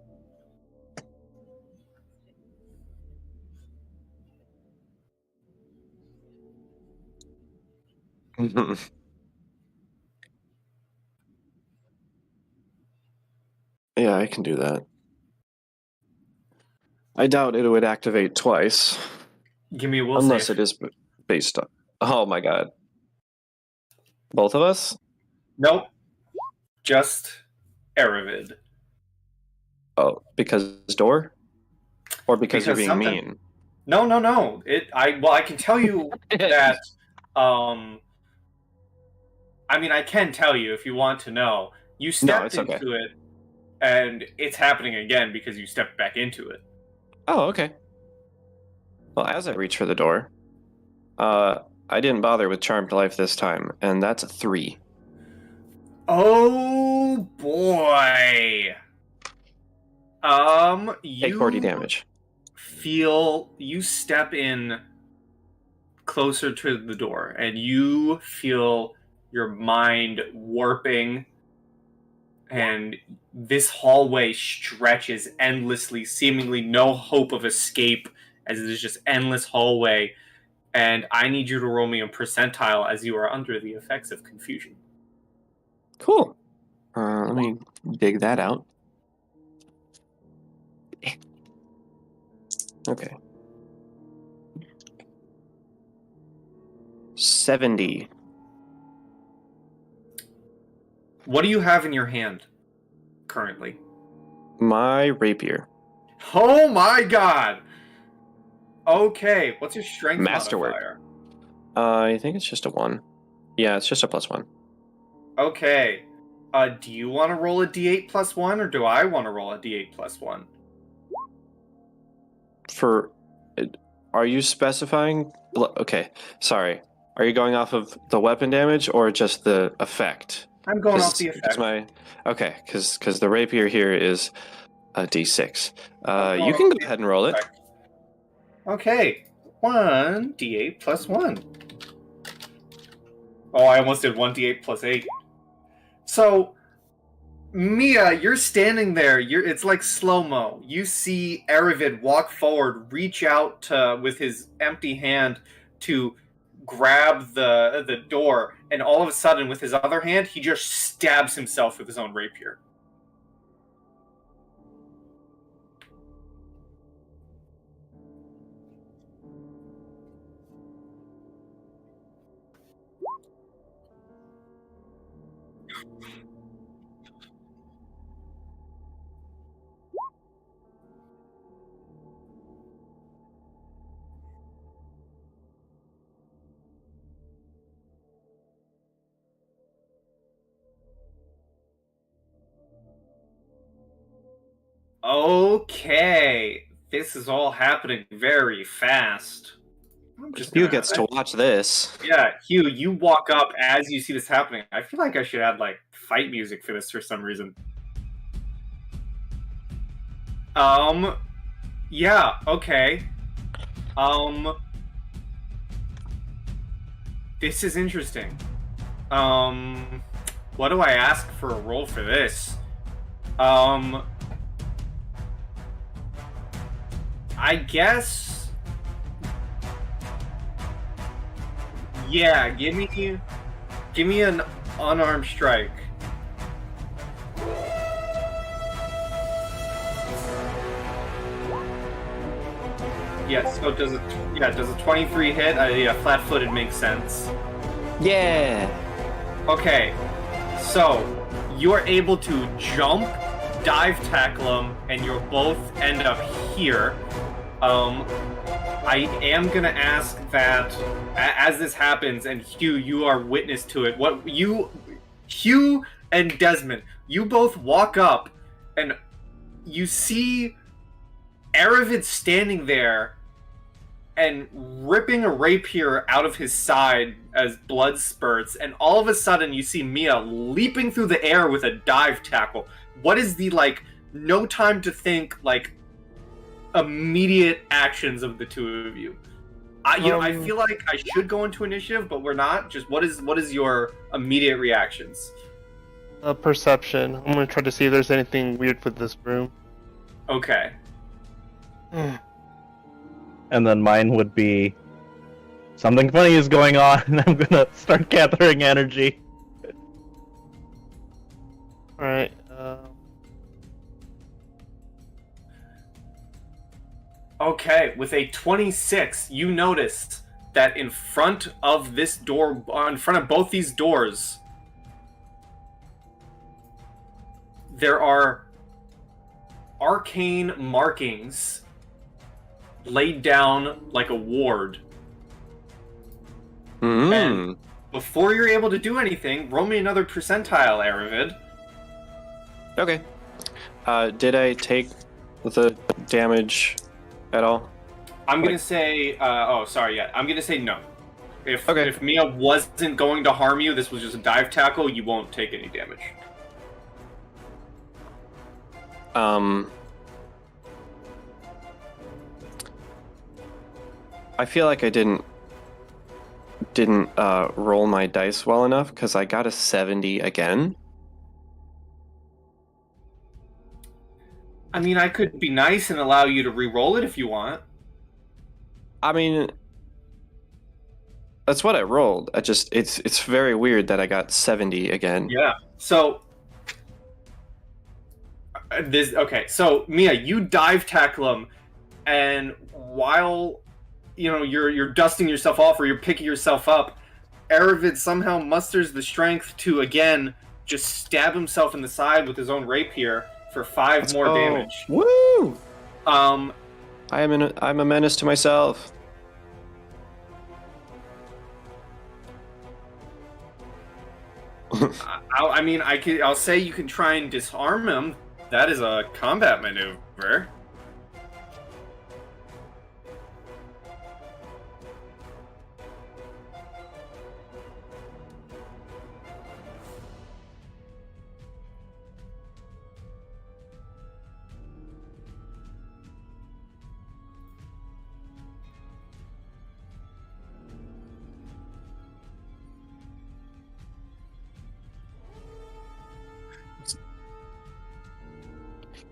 Yeah, I can do that. I doubt it would activate twice. Give me a will Unless save. it is based on... Oh my god. Both of us? Nope. Just Aravid. Oh, because door? Or because you're Because being something- mean? No. I can tell you that. I mean, I can tell you if you want to know. You stepped it's okay. into it, and it's happening again because you stepped back into it. Oh, okay. Well, as I reach for the door, I didn't bother with Charmed Life this time, and that's a 3. Oh boy. Take 40 damage. You step in closer to the door, and you feel your mind warping and this hallway stretches endlessly, seemingly no hope of escape, as it is just endless hallway. And I need you to roll me a percentile as you are under the effects of confusion. Cool. Let me dig that out. Okay. 70. What do you have in your hand currently? My rapier. Oh my god! Okay, what's your strength Masterwork. modifier? I think it's just a 1. Yeah, it's just a +1. Okay. Do you want to roll a d8 plus 1, or do I want to roll a d8 plus 1? Are you specifying? Okay, sorry. Are you going off of the weapon damage or just the effect? I'm going off the effect. Okay, because the rapier here is a d6. You off can go the ahead and roll it. effect. Okay, 1 d8 plus 1. Oh, I almost did 1 d8 plus 8. So, Mia, you're standing there. It's like slow-mo. You see Aravid walk forward, reach out with his empty hand to grab the door, and all of a sudden, with his other hand, he just stabs himself with his own rapier. Okay, this is all happening very fast. Hugh gets to watch this. Yeah, Hugh, you walk up as you see this happening. I feel like I should add like fight music for this for some reason. Yeah, okay. This is interesting. What do I ask for a roll for this? I guess. Yeah, give me an unarmed strike. Yeah, so does a 23 hit? Yeah, flat-footed makes sense. Yeah. Okay, so you are able to jump, dive tackle him, and you'll both end up here. I am gonna ask that as this happens, and Hugh, you are witness to it. Hugh and Desmond, you both walk up, and you see Aravid standing there and ripping a rapier out of his side as blood spurts, and all of a sudden you see Mia leaping through the air with a dive tackle. What is the, no time to think, immediate actions of the two of you? I feel like I should go into initiative, but we're not. Just what is your immediate reactions? Perception. I'm gonna try to see if there's anything weird with this room. Okay. And then mine would be something funny is going on, and I'm gonna start gathering energy. Alright, Okay, with a 26, you noticed that in front of this door, in front of both these doors, there are arcane markings laid down like a ward. And before you're able to do anything, roll me another percentile, Aravid. Okay. Did I take the damage at all? I'm gonna say, I'm gonna say no. If Okay. Mia wasn't going to harm you, this was just a dive tackle, you won't take any damage. I feel like I didn't roll my dice well enough because I got a 70 again. I mean, I could be nice and allow you to re-roll it if you want. I mean, that's what I rolled. It's very weird that I got 70 again. Yeah. So So Mia, you dive tackle him, and while you're dusting yourself off or you're picking yourself up, Aravid somehow musters the strength to again just stab himself in the side with his own rapier for 5 more damage. Woo! Um, I'm a menace to myself. I'll say you can try and disarm him. That is a combat maneuver.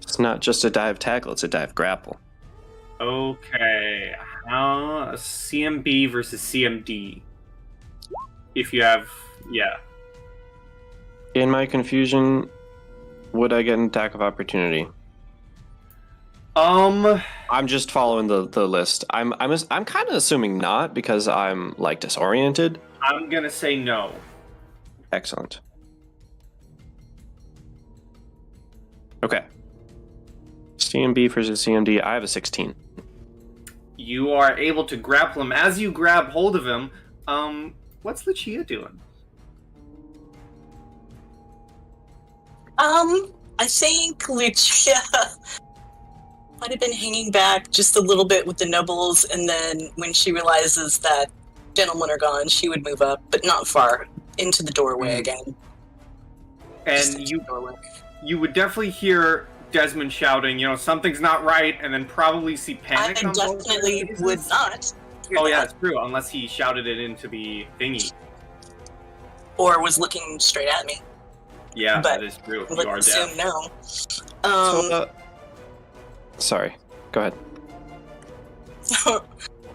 It's not just a dive tackle, it's a dive grapple. Okay, how CMB versus CMD? If you have, yeah. In my confusion, would I get an attack of opportunity? I'm just following the list. I'm kind of assuming not because I'm like disoriented. I'm gonna say no. Excellent. Okay. CMB versus CMD. I have a 16. You are able to grapple him. As you grab hold of him, what's Lucia doing? I think Lucia might have been hanging back just a little bit with the nobles, and then when she realizes that gentlemen are gone, she would move up, but not far, into the doorway again. And you would definitely hear Desmond shouting, something's not right, and then probably see panic. I definitely would not. Oh yeah, it's true, unless he shouted it into the thingy. Or was looking straight at me. Yeah, but that is true. You let's are assume deaf. no. Sorry, go ahead. I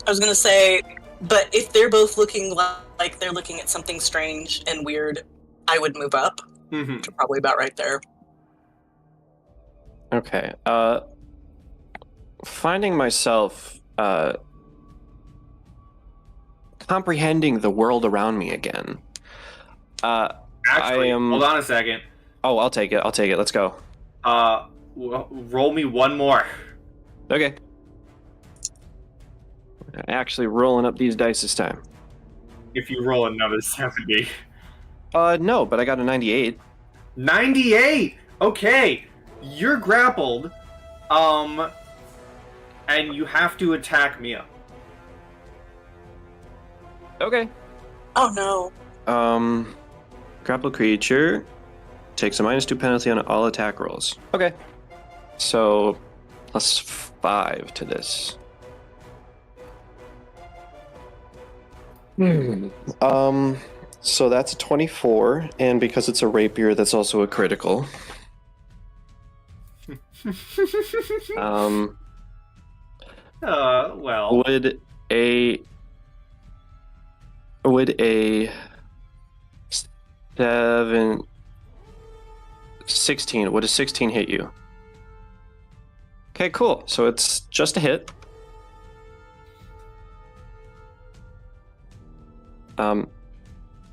was gonna say, but if they're both looking like they're looking at something strange and weird, I would move up. Mm-hmm. Probably about right there. Okay. Finding myself comprehending the world around me again. Actually, I am... hold on a second. Oh, I'll take it. Let's go. Roll me one more. Okay. Actually rolling up these dice this time. If you roll another 70. No, but I got a 98. 98! Okay. You're grappled. And you have to attack Mia. Okay. Oh no. Grapple creature takes a -2 penalty on all attack rolls. Okay. So, +5 to this. So that's a 24, and because it's a rapier, that's also a critical. Well. Would a 16, would a 16 hit you? Okay, cool. So it's just a hit.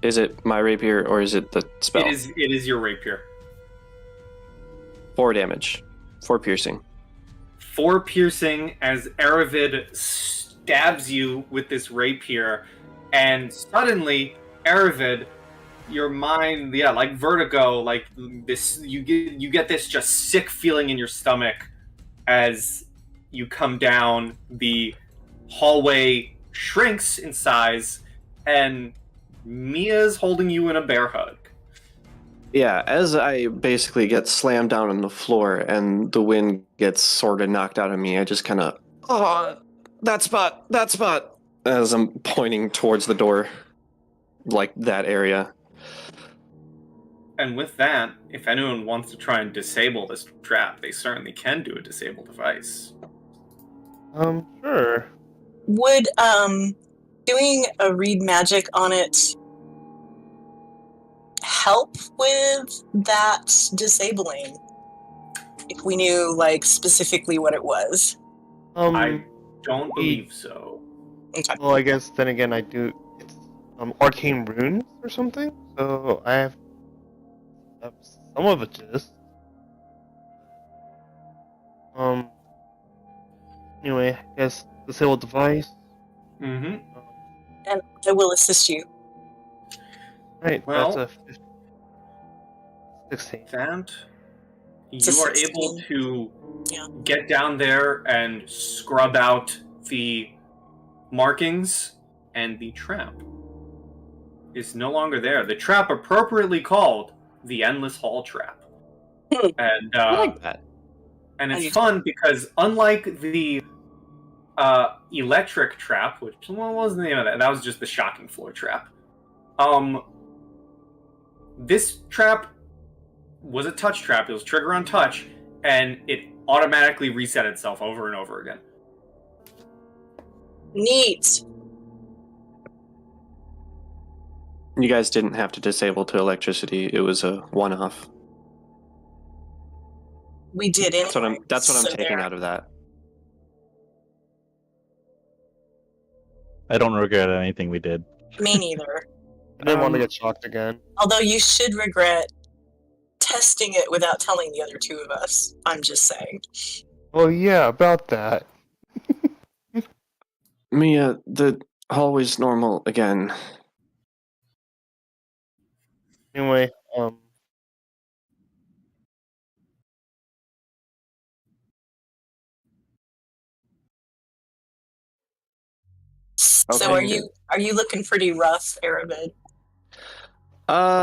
Is it my rapier or is it the spell? It is your rapier. 4 damage. 4 piercing. 4 piercing as Aravid stabs you with this rapier, and suddenly, Aravid, your mind, like vertigo, like this, you get this just sick feeling in your stomach as you come down. The hallway shrinks in size, and Mia's holding you in a bear hug. Yeah, as I basically get slammed down on the floor and the wind gets sort of knocked out of me, I just kind of, that spot, as I'm pointing towards the door, like that area. And with that, if anyone wants to try and disable this trap, they certainly can do a disable device. Sure. Would doing a read magic on it help with that disabling? If we knew like specifically what it was. I don't believe so. Okay. Well, I guess then again, I do. It's arcane runes or something. So I have some of it just. Anyway, I guess disable device. Mm-hmm. And I will assist you. Right. Well, that's a 16. That It's a you are 16. able to Yeah. get down there and scrub out the markings, and the trap is no longer there. The trap, appropriately called the Endless Hall Trap. And I like that. and I it's do fun because unlike the electric trap, which what was the name of that? That was just the shocking floor trap. This trap was a touch trap. It was trigger on touch, and it automatically reset itself over and over again. Neat. You guys didn't have to disable to electricity. It was a one-off. We did anyway. That's what I'm so taking there. out of that. I don't regret anything we did. Me neither. I didn't want to get shocked again. Although you should regret testing it without telling the other two of us. I'm just saying. Oh yeah, about that. Mia, the hallway's normal again. Anyway, So Okay. are you looking pretty rough, Aravid?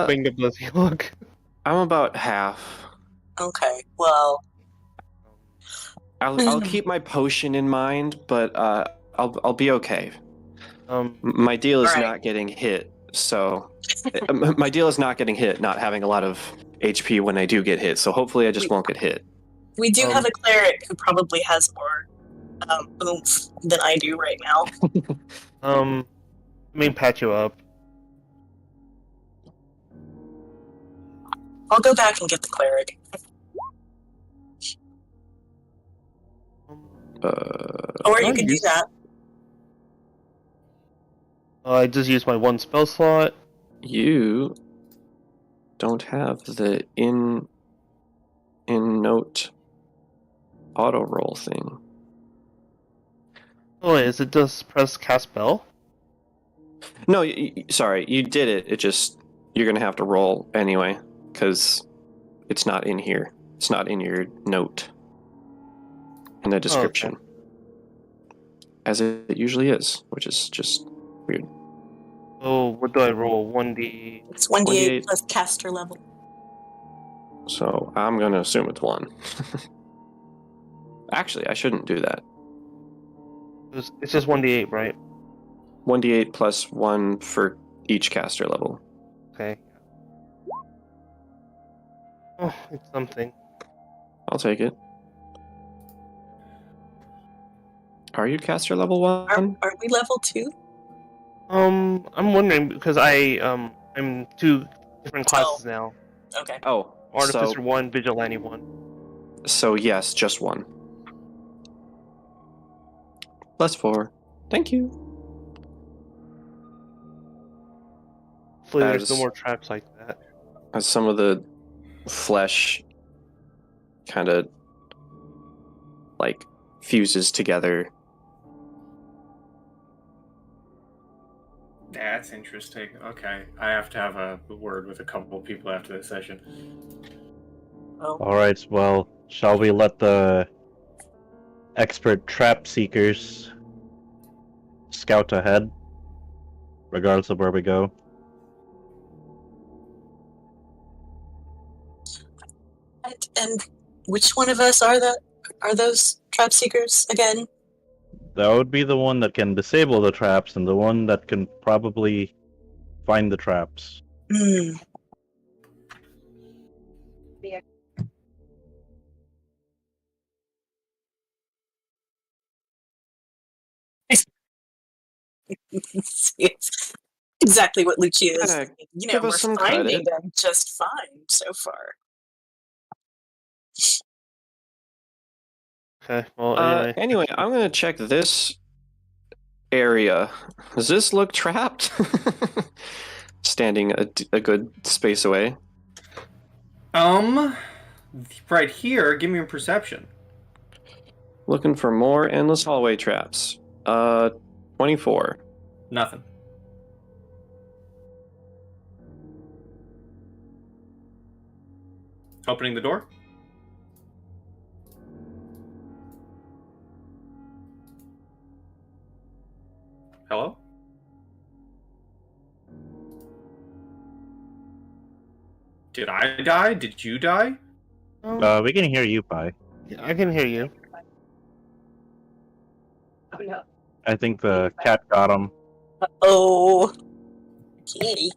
bring up does he look? I'm about half. Okay. Well, I'll keep my potion in mind, but I'll be okay. My deal is Alright. not getting hit, so my deal is not getting hit, not having a lot of HP when I do get hit. So hopefully I just won't get hit. we do have a cleric who probably has more oomph than I do right now. I mean, patch you up. I'll go back and get the cleric. Or you I could do use- that. I just used my one spell slot. You don't have the in note auto roll thing. Oh, is it just press cast spell? No, sorry, you did it. It just you're gonna have to roll anyway because it's not in here. It's not in your note in the description, as it usually is, which is just weird. Oh, what do I roll? 1d. It's 1d8 1d8. plus caster level. So I'm gonna assume it's 1. Actually, I shouldn't do that. It's just 1d8, right? 1d8 plus 1 for each caster level. Okay. Oh, it's something. I'll take it. Are you caster level 1? Are we level 2? I'm wondering because I'm 2 different classes now. Okay. Oh, Artificer 1, Vigilante 1. so yes, just 1. Plus 4. Thank you. Hopefully there's As- no more traps like that. As some of the flesh kind of like fuses together. That's interesting. Okay, I have to have a word with a couple people after this session. Oh. Alright, well, shall we let the expert trap seekers scout ahead, regardless of where we go? And which one of us are those trap seekers again? That would be the one that can disable the traps and the one that can probably find the traps. Hmm. It's exactly what Lucia is Yeah, thinking. give We're us some finding credit. them just fine so far. Okay. Well, anyway. Anyway, I'm gonna check this area. Does this look trapped? Standing a good space away. Right here, give me a perception. Looking for more endless hallway traps. 24. Nothing. Opening the door. Hello? Did I die? Did you die? We can hear you, Pi. Yeah, I can hear you. I think the cat got him. Oh, kitty.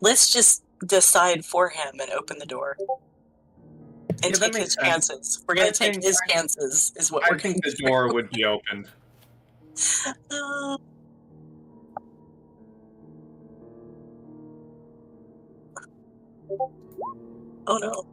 Let's just decide for him and open the door. And Yeah, that take makes his sense. chances. We're going I to take think- his chances, is what I we're going think to the do. door would be opened. Oh no.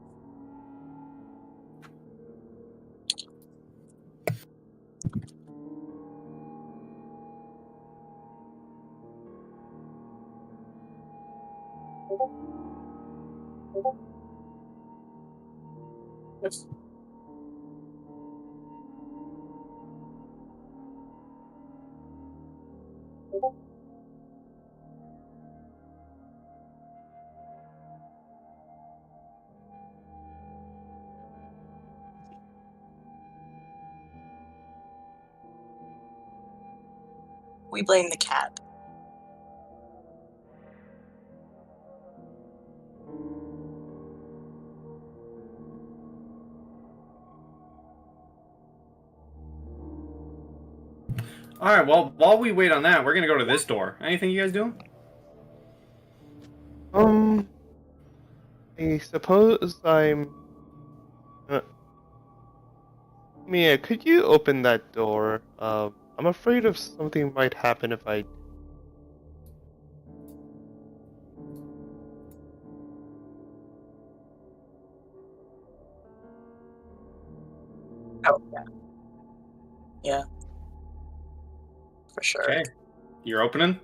We blame the cat. Alright, well, while we wait on that, we're gonna go to this door. Anything you guys doing? I suppose I'm. Mia, could you open that door? I'm afraid of something might happen if I. Oh, yeah. Yeah. For sure. Okay. You're opening?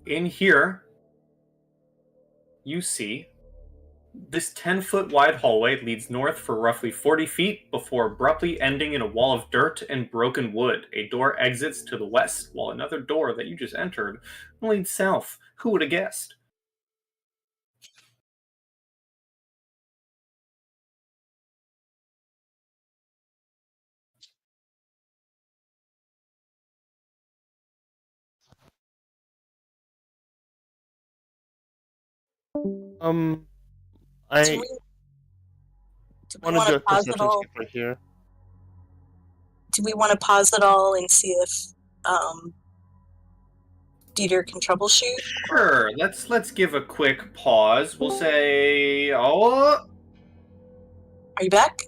In here, you see this 10-foot wide hallway leads north for roughly 40 feet before abruptly ending in a wall of dirt and broken wood. A door exits to the west, while another door that you just entered leads south. Who would have guessed? I Do we want to want do to a pause it perception all? check right here. Do we want to pause it all and see if Dieter can troubleshoot? Sure. Let's give a quick pause. We'll say, oh, Are you back?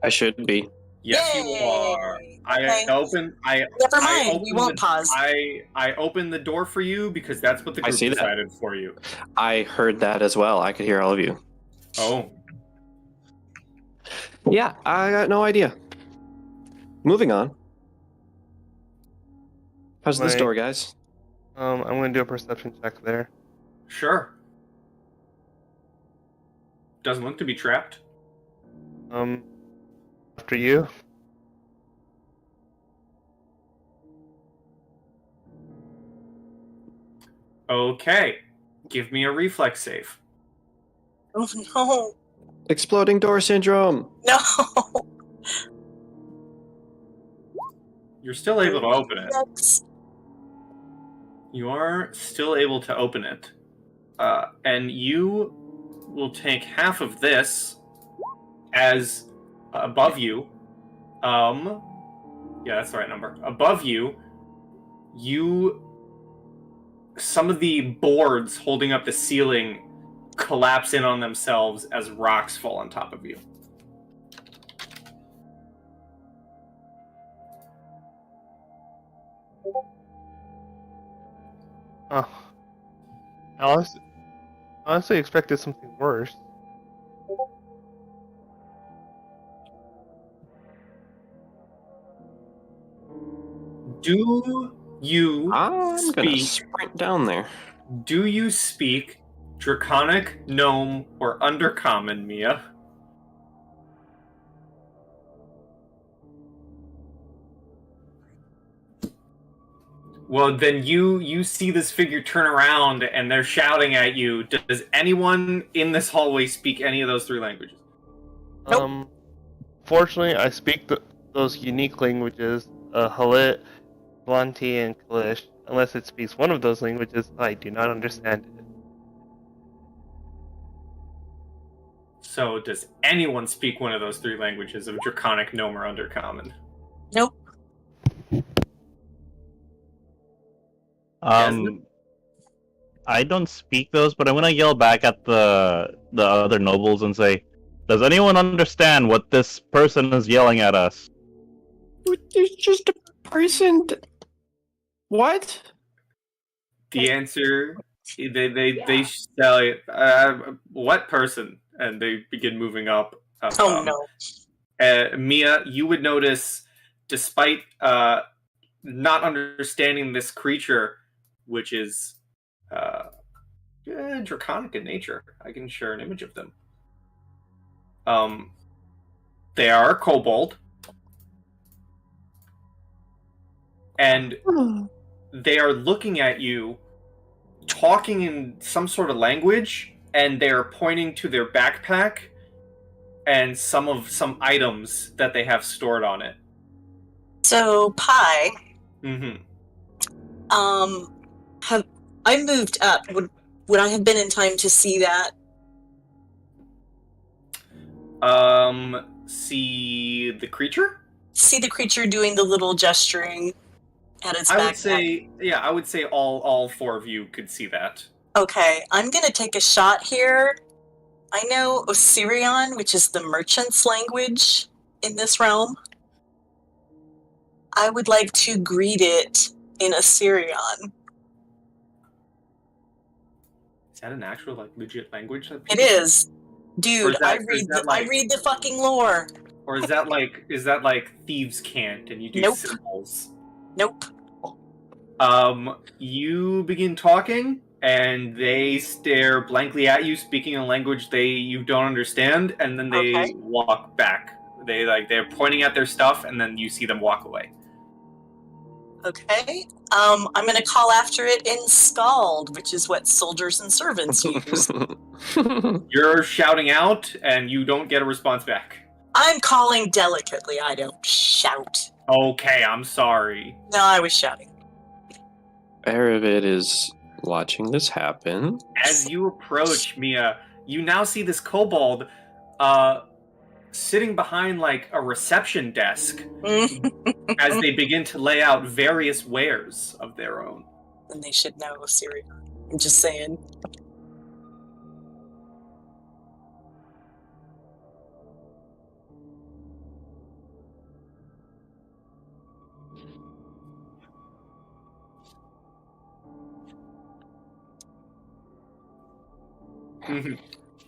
I should be. yes, you are. Yay! I Okay. open. Never I mind. We opened won't pause. I opened the door for you because that's what the I group see that. decided for you. I heard that as well. I could hear all of you. Oh, Yeah, I got no idea. Moving on. How's this Right. door, guys? I'm gonna do a perception check there. sure. Doesn't look to be trapped. After you. Okay. Give me a reflex save. Oh no. Exploding door syndrome. No. You're still able to open it. That's- You are still able to open it. And you will take half of this as above you. Yeah, that's the right number. Above you, some of the boards holding up the ceiling collapse in on themselves as rocks fall on top of you. I honestly expected something worse. Do you I'm gonna speak? sprint down there. Do you speak Draconic, Gnome, or Undercommon, Mia? Well, then you see this figure turn around and they're shouting at you. Does anyone in this hallway speak any of those three languages? Nope. Fortunately, I speak those unique languages, Halit, Blanti, and Kalish. Unless it speaks one of those languages, I do not understand it. So, does anyone speak one of those three languages of Draconic, Gnome, or Undercommon? Nope. I don't speak those, but I'm gonna yell back at the other nobles and say, "Does anyone understand what this person is yelling at us?" There's just a person. What? The answer, they say, what person? And they begin moving up. Oh no. Mia, you would notice, despite not understanding this creature, which is draconic in nature. I can share an image of them. They are a kobold, and they are looking at you, talking in some sort of language, and they are pointing to their backpack and some items that they have stored on it. So Pi, Mm-hmm. have I moved up? Would I have been in time to see that? See the creature? See the creature doing the little gesturing at its backpack? I would say all four of you could see that. Okay, I'm gonna take a shot here. I know Osirion, which is the merchant's language in this realm. I would like to greet it in Osirion. Is that an actual, like, legit language? It is. Dude, Or I read the fucking lore. Or is that like thieves can't and you do Nope. symbols? Nope. You begin talking and they stare blankly at you, speaking a language you don't understand, and then they Okay. walk back. They're pointing at their stuff, and then you see them walk away. Okay. I'm gonna call after it in Scald, which is what soldiers and servants use. You're shouting out, and you don't get a response back. I'm calling delicately, I don't shout. Okay, I'm sorry. No, I was shouting. Aravid is watching this happen. As you approach, Mia, you now see this kobold sitting behind like a reception desk as they begin to lay out various wares of their own. And they should know, Siri. I'm just saying.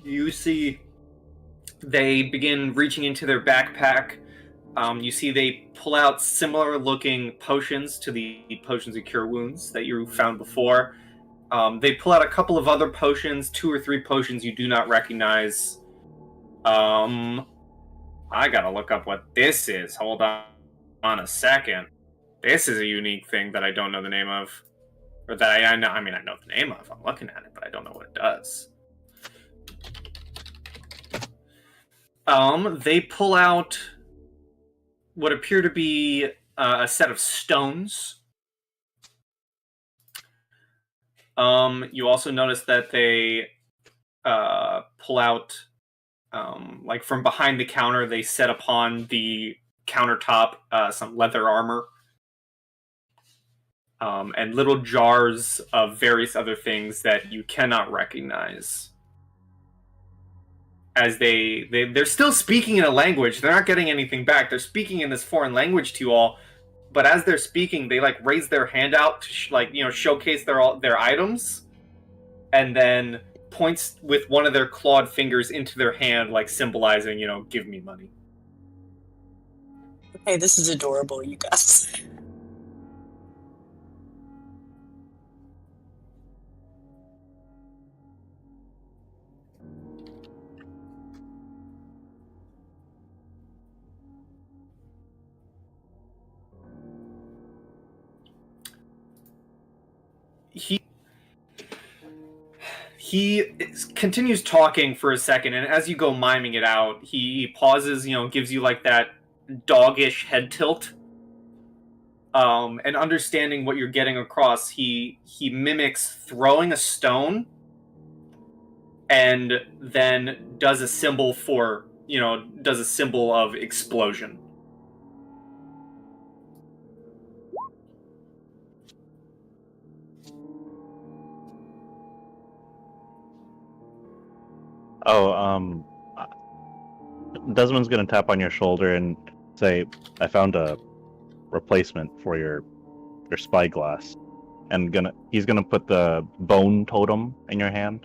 You see they begin reaching into their backpack. You see they pull out similar looking potions to the potions of cure wounds that you found before. They pull out a couple of other potions, 2 or 3 potions you do not recognize. I gotta look up what this is. Hold on a second. This is a unique thing that I don't know the name of. Or that I know. I mean, I know the name of. I'm looking at it, but I don't know what it does. They pull out what appear to be a set of stones. You also notice that they pull out, like from behind the counter, they set upon the countertop some leather armor. And little jars of various other things that you cannot recognize. As they're still speaking in a language, they're not getting anything back. They're speaking in this foreign language to you all, but as they're speaking, they like raise their hand out to showcase their items, and then points with one of their clawed fingers into their hand, like symbolizing, give me money. Okay, this is adorable, you guys. He continues talking for a second, and as you go miming it out, he pauses, gives you like that doggish head tilt. And understanding what you're getting across, he mimics throwing a stone, and then does a symbol of explosion. Oh, Desmond's gonna tap on your shoulder and say, "I found a replacement for your spyglass," and he's gonna put the bone totem in your hand.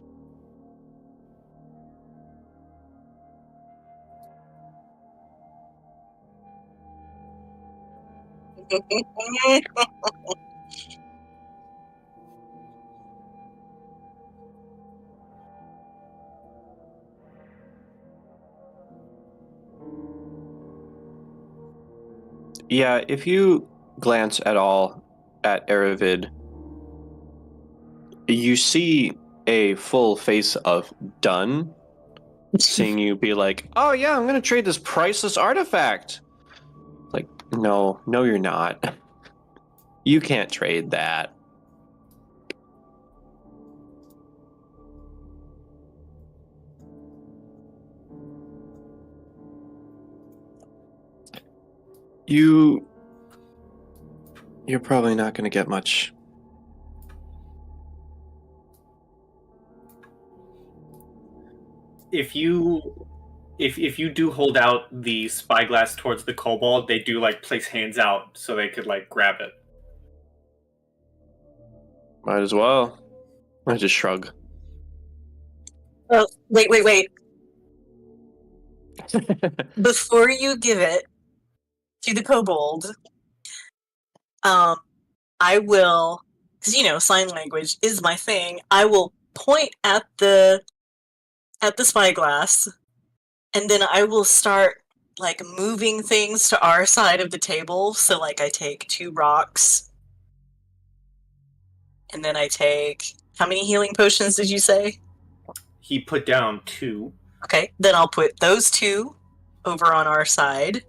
Yeah, if you glance at all at Aravid, you see a full face of done, seeing you be like, "Oh yeah, I'm gonna trade this priceless artifact." Like, no, you're not. You can't trade that. You're probably not going to get much. If you do hold out the spyglass towards the kobold, they do like place hands out so they could like grab it. Might as well. I just shrug. Oh, wait. Before you give it to the kobold, I will, because sign language is my thing. I will point at the spyglass, and then I will start like moving things to our side of the table. So like I take 2 rocks, and then I take, how many healing potions did you say? He put down 2. Okay, then I'll put those 2 over on our side.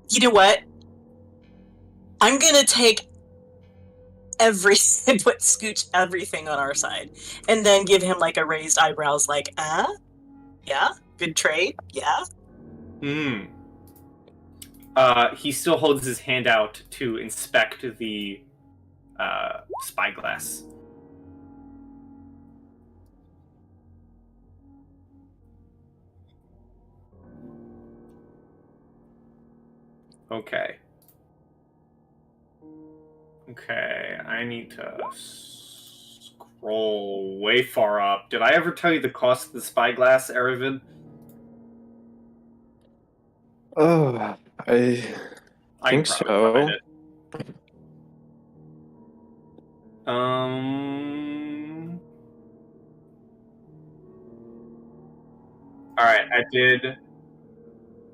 You know what? I'm gonna take scooch everything on our side, and then give him like a raised eyebrows, like, yeah, good trade, yeah. He still holds his hand out to inspect the spyglass. Okay, I need to scroll way far up. Did I ever tell you the cost of the spyglass, Aravid? Oh, I think so. Find it. All right,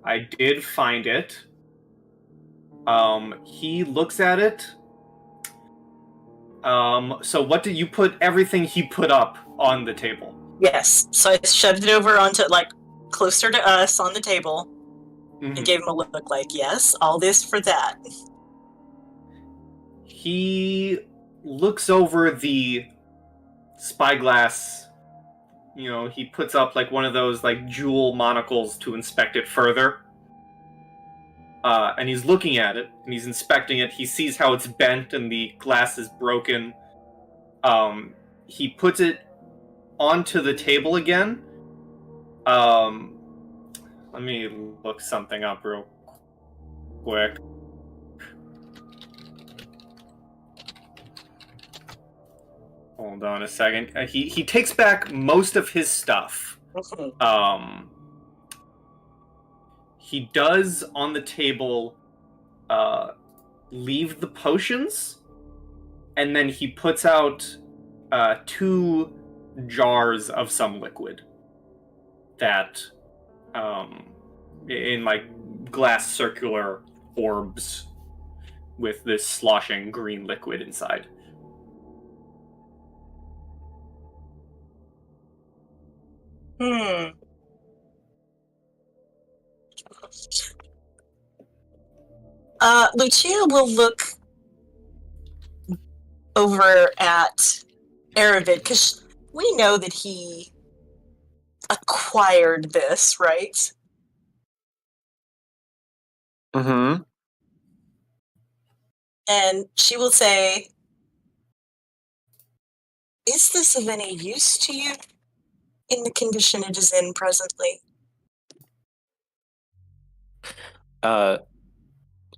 I did find it. He looks at it. So what did you put everything he put up on the table? Yes, so I shoved it over onto, like, closer to us on the table, and gave him a look like, yes, all this for that. He looks over the spyglass. He puts up like one of those like jewel monocles to inspect it further. And he's looking at it, and he's inspecting it. He sees how it's bent and the glass is broken. He puts it onto the table again. Let me look something up real quick. Hold on a second. He takes back most of his stuff. He does on the table leave the potions, and then he puts out 2 jars of some liquid that in like glass circular orbs with this sloshing green liquid inside. Lucia will look over at Aravid, because we know that he acquired this, right? Mm-hmm. And she will say, is this of any use to you in the condition it is in presently?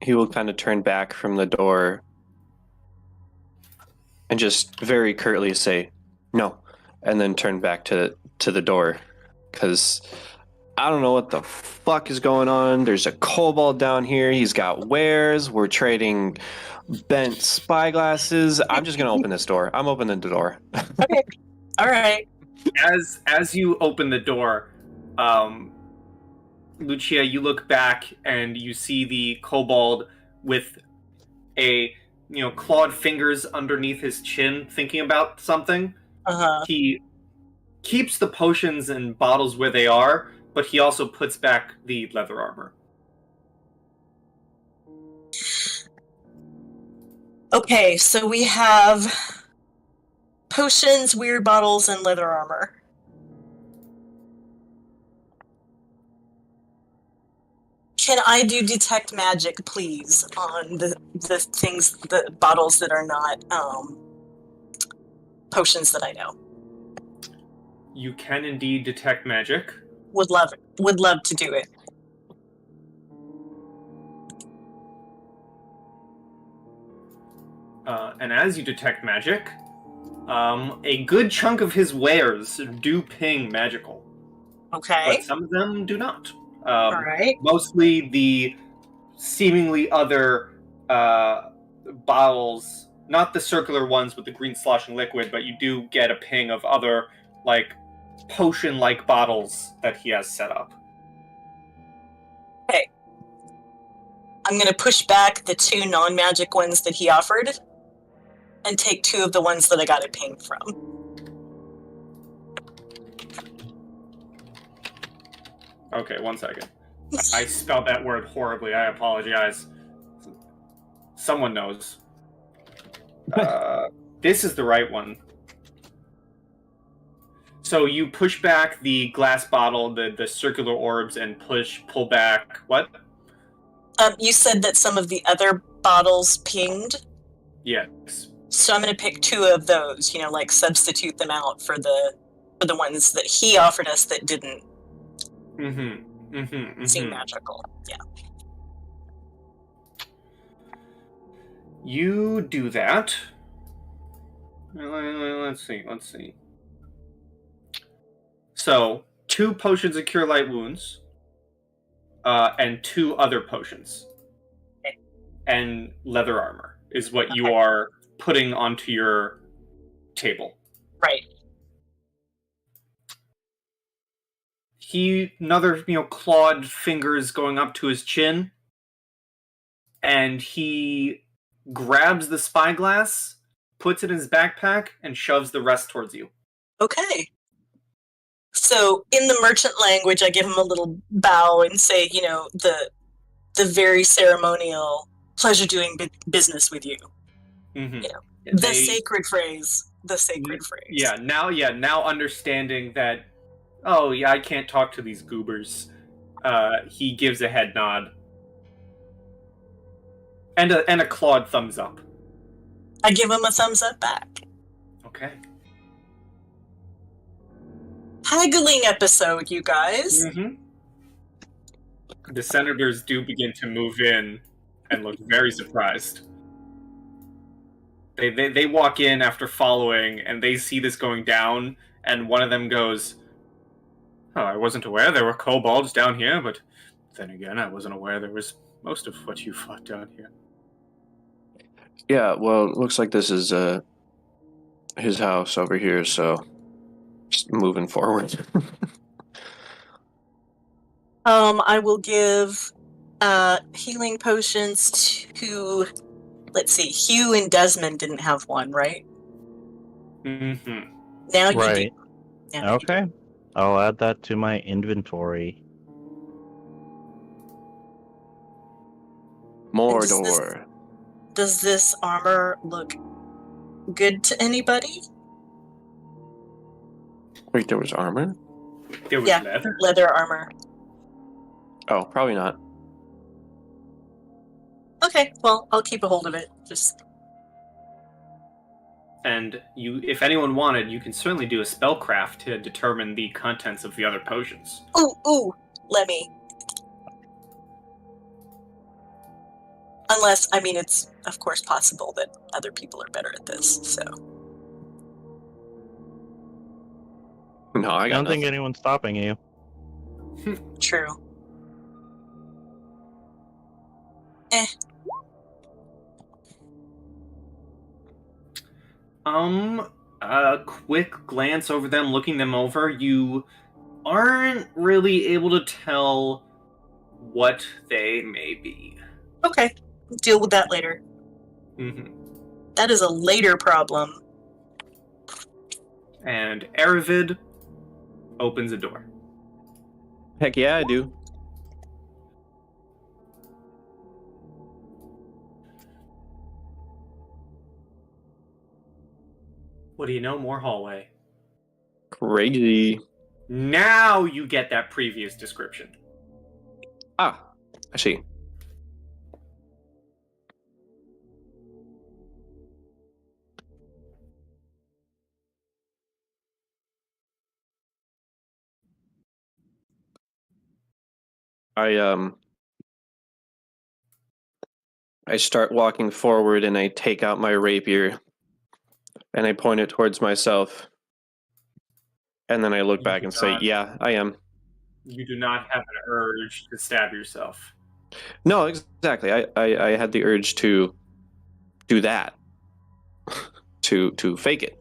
He will kind of turn back from the door and just very curtly say, no, and then turn back to the door, because I don't know what the fuck is going on. There's a kobold down here. He's got wares. We're trading bent spyglasses. I'm just going to open this door. I'm opening the door. Okay. All right. As you open the door, Lucia, you look back and you see the kobold with a clawed fingers underneath his chin, thinking about something. He keeps the potions and bottles where they are, but he also puts back the leather armor. Okay, so we have potions, weird bottles, and leather armor. Can I do detect magic, please, on the things, the bottles that are not potions that I know? You can indeed detect magic. Would love to do it. And as you detect magic, a good chunk of his wares do ping magical. Okay. But some of them do not. All right. Mostly the seemingly other bottles, not the circular ones with the green sloshing liquid, but you do get a ping of other, like, potion-like bottles that he has set up. Okay. I'm going to push back the 2 non-magic ones that he offered and take 2 of the ones that I got a ping from. Okay, 1 second. I spelled that word horribly. I apologize. Someone knows. This is the right one. So you push back the glass bottle, the circular orbs, and pull back what? You said that some of the other bottles pinged. Yes. So I'm going to pick 2 of those, like substitute them out for the ones that he offered us that didn't seem magical. Yeah. You do that. Let's see. So, 2 potions of Cure Light Wounds, and 2 other potions. Okay. And leather armor is what you are putting onto your table. Right. Another, clawed fingers going up to his chin, and he grabs the spyglass, puts it in his backpack, and shoves the rest towards you. Okay. So, in the merchant language, I give him a little bow and say, the very ceremonial pleasure doing business with you. The sacred phrase. The sacred phrase. Yeah, now understanding that, oh, yeah, I can't talk to these goobers. He gives a head nod. And a clawed thumbs up. I give him a thumbs up back. Okay. Haggling episode, you guys. The senators do begin to move in and look very surprised. They walk in after following, and they see this going down, and one of them goes, "Oh, I wasn't aware there were kobolds down here, but then again, I wasn't aware there was most of what you fought down here." Yeah, well, it looks like this is his house over here, so just moving forward. I will give healing potions to, let's see, Hugh and Desmond didn't have one, right? Mm-hmm. Now you Right. do. Now you do. Okay. I'll add that to my inventory. Mordor. Does this armor look good to anybody? Wait, there was armor? There was Yeah. leather. Leather armor. Oh, probably not. Okay, well, I'll keep a hold of it. Just And you, if anyone wanted, you can certainly do a spellcraft to determine the contents of the other potions. ooh, let me. Unless, I mean, it's of course possible that other people are better at this. So No, I I got don't think nothing. anyone's stopping you. true. A quick glance over them, looking them over, you aren't really able to tell what they may be. Okay, deal with that later. Mm-hmm. That is a later problem. And Aravid opens a door. Heck yeah, I do. What do you know? More hallway. Crazy. Now you get that previous description. Ah, I see. I start walking forward and I take out my rapier and I point it towards myself. And then I look You back do and say, not- yeah, I am. You do not have an urge to stab yourself. No, exactly. I had the urge to do that. to fake it.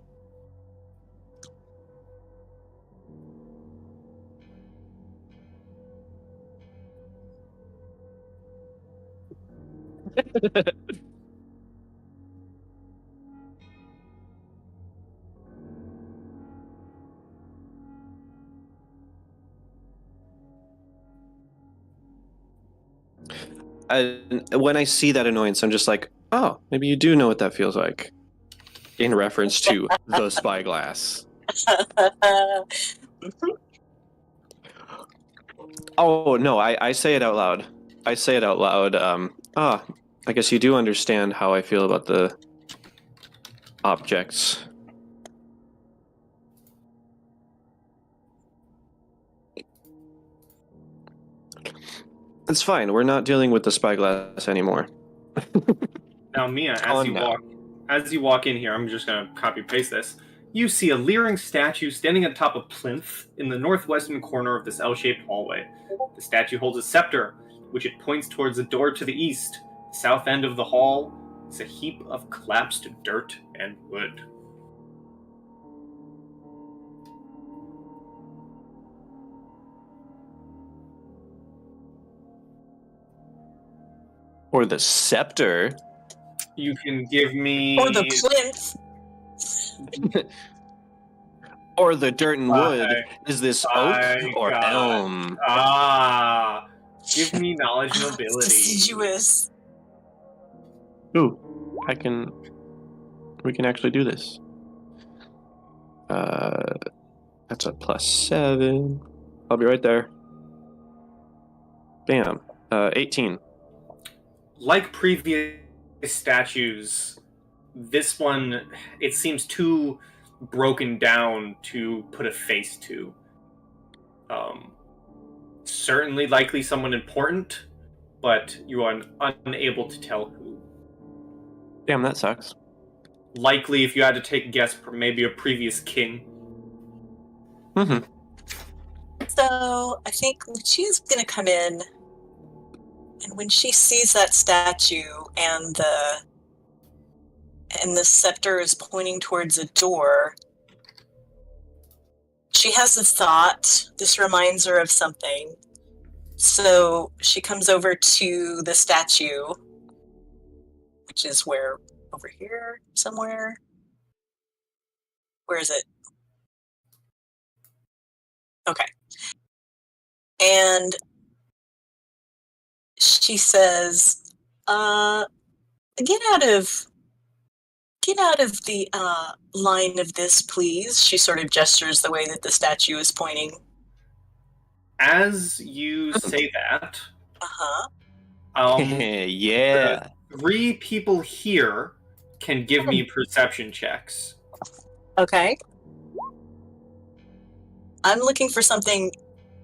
When I see that annoyance, I'm just like, oh, maybe you do know what that feels like. In reference to the spyglass. Oh, no, I say it out loud. I say it out loud. I guess you do understand how I feel about the objects. It's fine. We're not dealing with the spyglass anymore. Now, Mia, Oh, as you walk in here, I'm just gonna copy paste this. You see a leering statue standing atop a plinth in the northwestern corner of this L-shaped hallway. The statue holds a scepter, which it points towards the door to the east. The south end of the hall is a heap of collapsed dirt and wood. Or the scepter. You can give me... Or the plinth. Or the dirt and wood. My- Is this my oak or God. elm? Give me knowledge and ability. Deciduous. Ooh, we can actually do this. That's a +7. I'll be right there. Bam. 18. Like previous statues, this one, it seems too broken down to put a face to. Certainly likely someone important, but you are unable to tell who. Damn, that sucks. Likely, if you had to take a guess, maybe a previous king. Mm-hmm. So I think Lucia's gonna come in, and when she sees that statue and the scepter is pointing towards a door, she has a thought. This reminds her of something. So she comes over to the statue, which is where? Over here somewhere? Where is it? Okay. And she says, get out of the line of this, please. She sort of gestures the way that the statue is pointing. As you say that, Yeah. the 3 people here can give me perception checks. Okay. I'm looking for something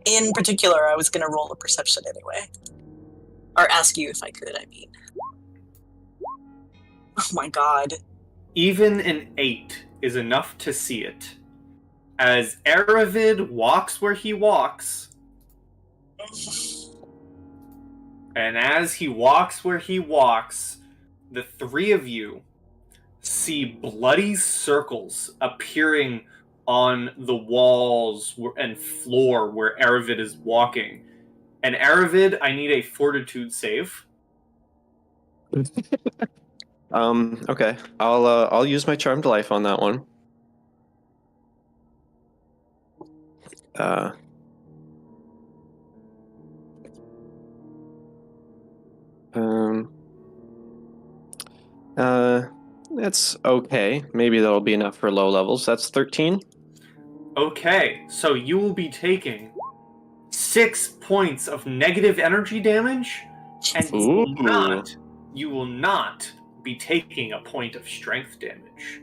in particular. I was going to roll a perception anyway. Or ask you if I could, I mean. Oh my god. Even an 8 is enough to see it. As Aravid walks where he walks, and as he walks where he walks, the 3 of you see bloody circles appearing on the walls and floor where Aravid is walking. And Aravid, I need a fortitude save. Okay. I'll use my charmed life on that one. That's okay. Maybe that'll be enough for low levels. That's 13. Okay, so you will be taking 6 points of negative energy damage, and you will not be taking a point of strength damage.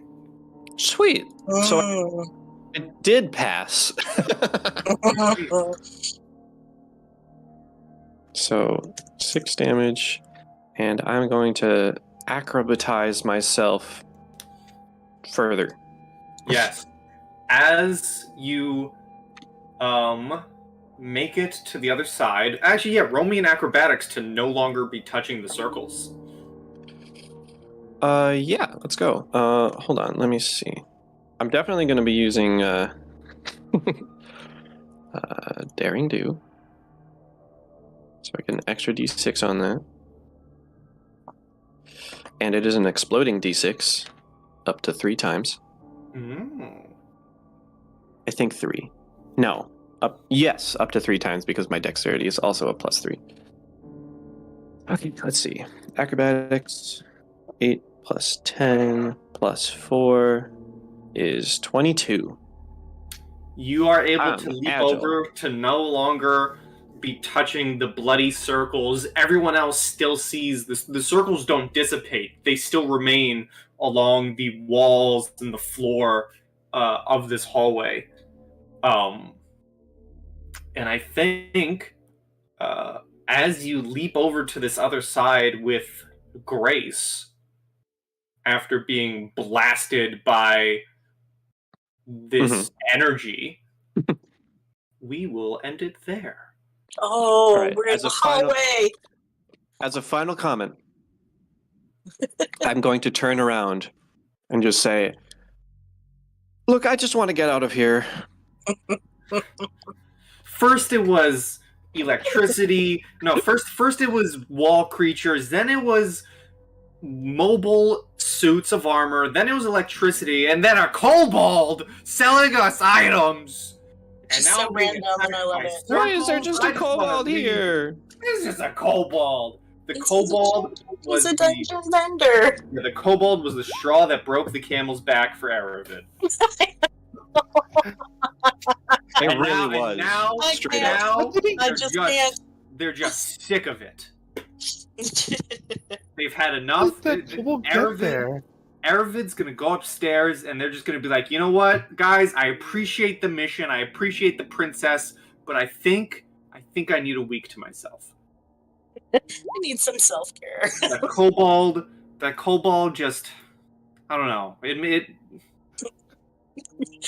Sweet. So it did pass. So 6 damage, and I'm going to acrobatize myself further. Yes. As you make it to the other side. Actually, yeah, roll me an acrobatics to no longer be touching the circles. Yeah, let's go. Hold on, let me see. I'm definitely going to be using Daring Do. So I get an extra d6 on that. And it is an exploding d6, up to 3 times. I think 3. No. Yes, up to 3 times because my dexterity is also a +3. Okay, let's see. Acrobatics, 8 plus 10 plus 4 is 22. You are able to leap agile. over to no longer be touching the bloody circles. Everyone else still sees this. The circles don't dissipate. They still remain along the walls and the floor of this hallway. And I think as you leap over to this other side with grace, after being blasted by this energy, we will end it there. Oh, Right, we're in as the a final- hallway. As a final comment, I'm going to turn around and just say, look, I just want to get out of here. First it was electricity. No, first it was wall creatures, then it was mobile suits of armor, then it was electricity, and then a kobold selling us items. It's so we're being random, and I love attacked it. by Why is there circles. just I a kobold wanna leave. here? It's just a kobold. The He's kobold was a dungeon vendor. the kobold was the straw that broke the camel's back for Aravid. It And really now- was. And now, I straight can't. up. I just can't. They're just sick of it. They've had enough. How did that kobold get there? Aravid's gonna go upstairs, and they're just gonna be like, you know what, guys? I appreciate the mission. I appreciate the princess, but I think I need a week to myself. I need some self-care. that kobold just, I don't know. It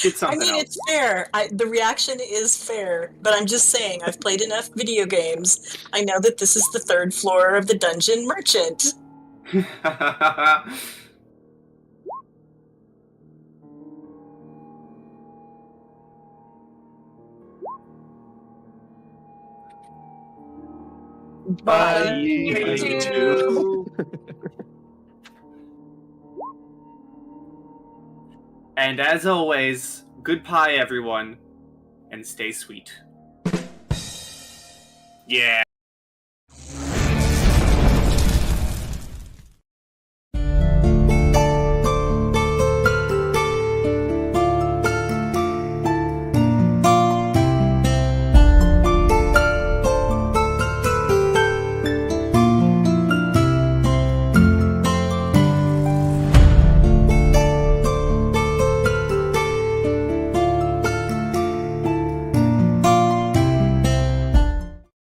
did I something mean, else. it's fair. The reaction is fair, but I'm just saying, I've played enough video games. I know that this is the third floor of the dungeon merchant. Bye, you you two. And as always, good pie, everyone, and stay sweet. Yeah.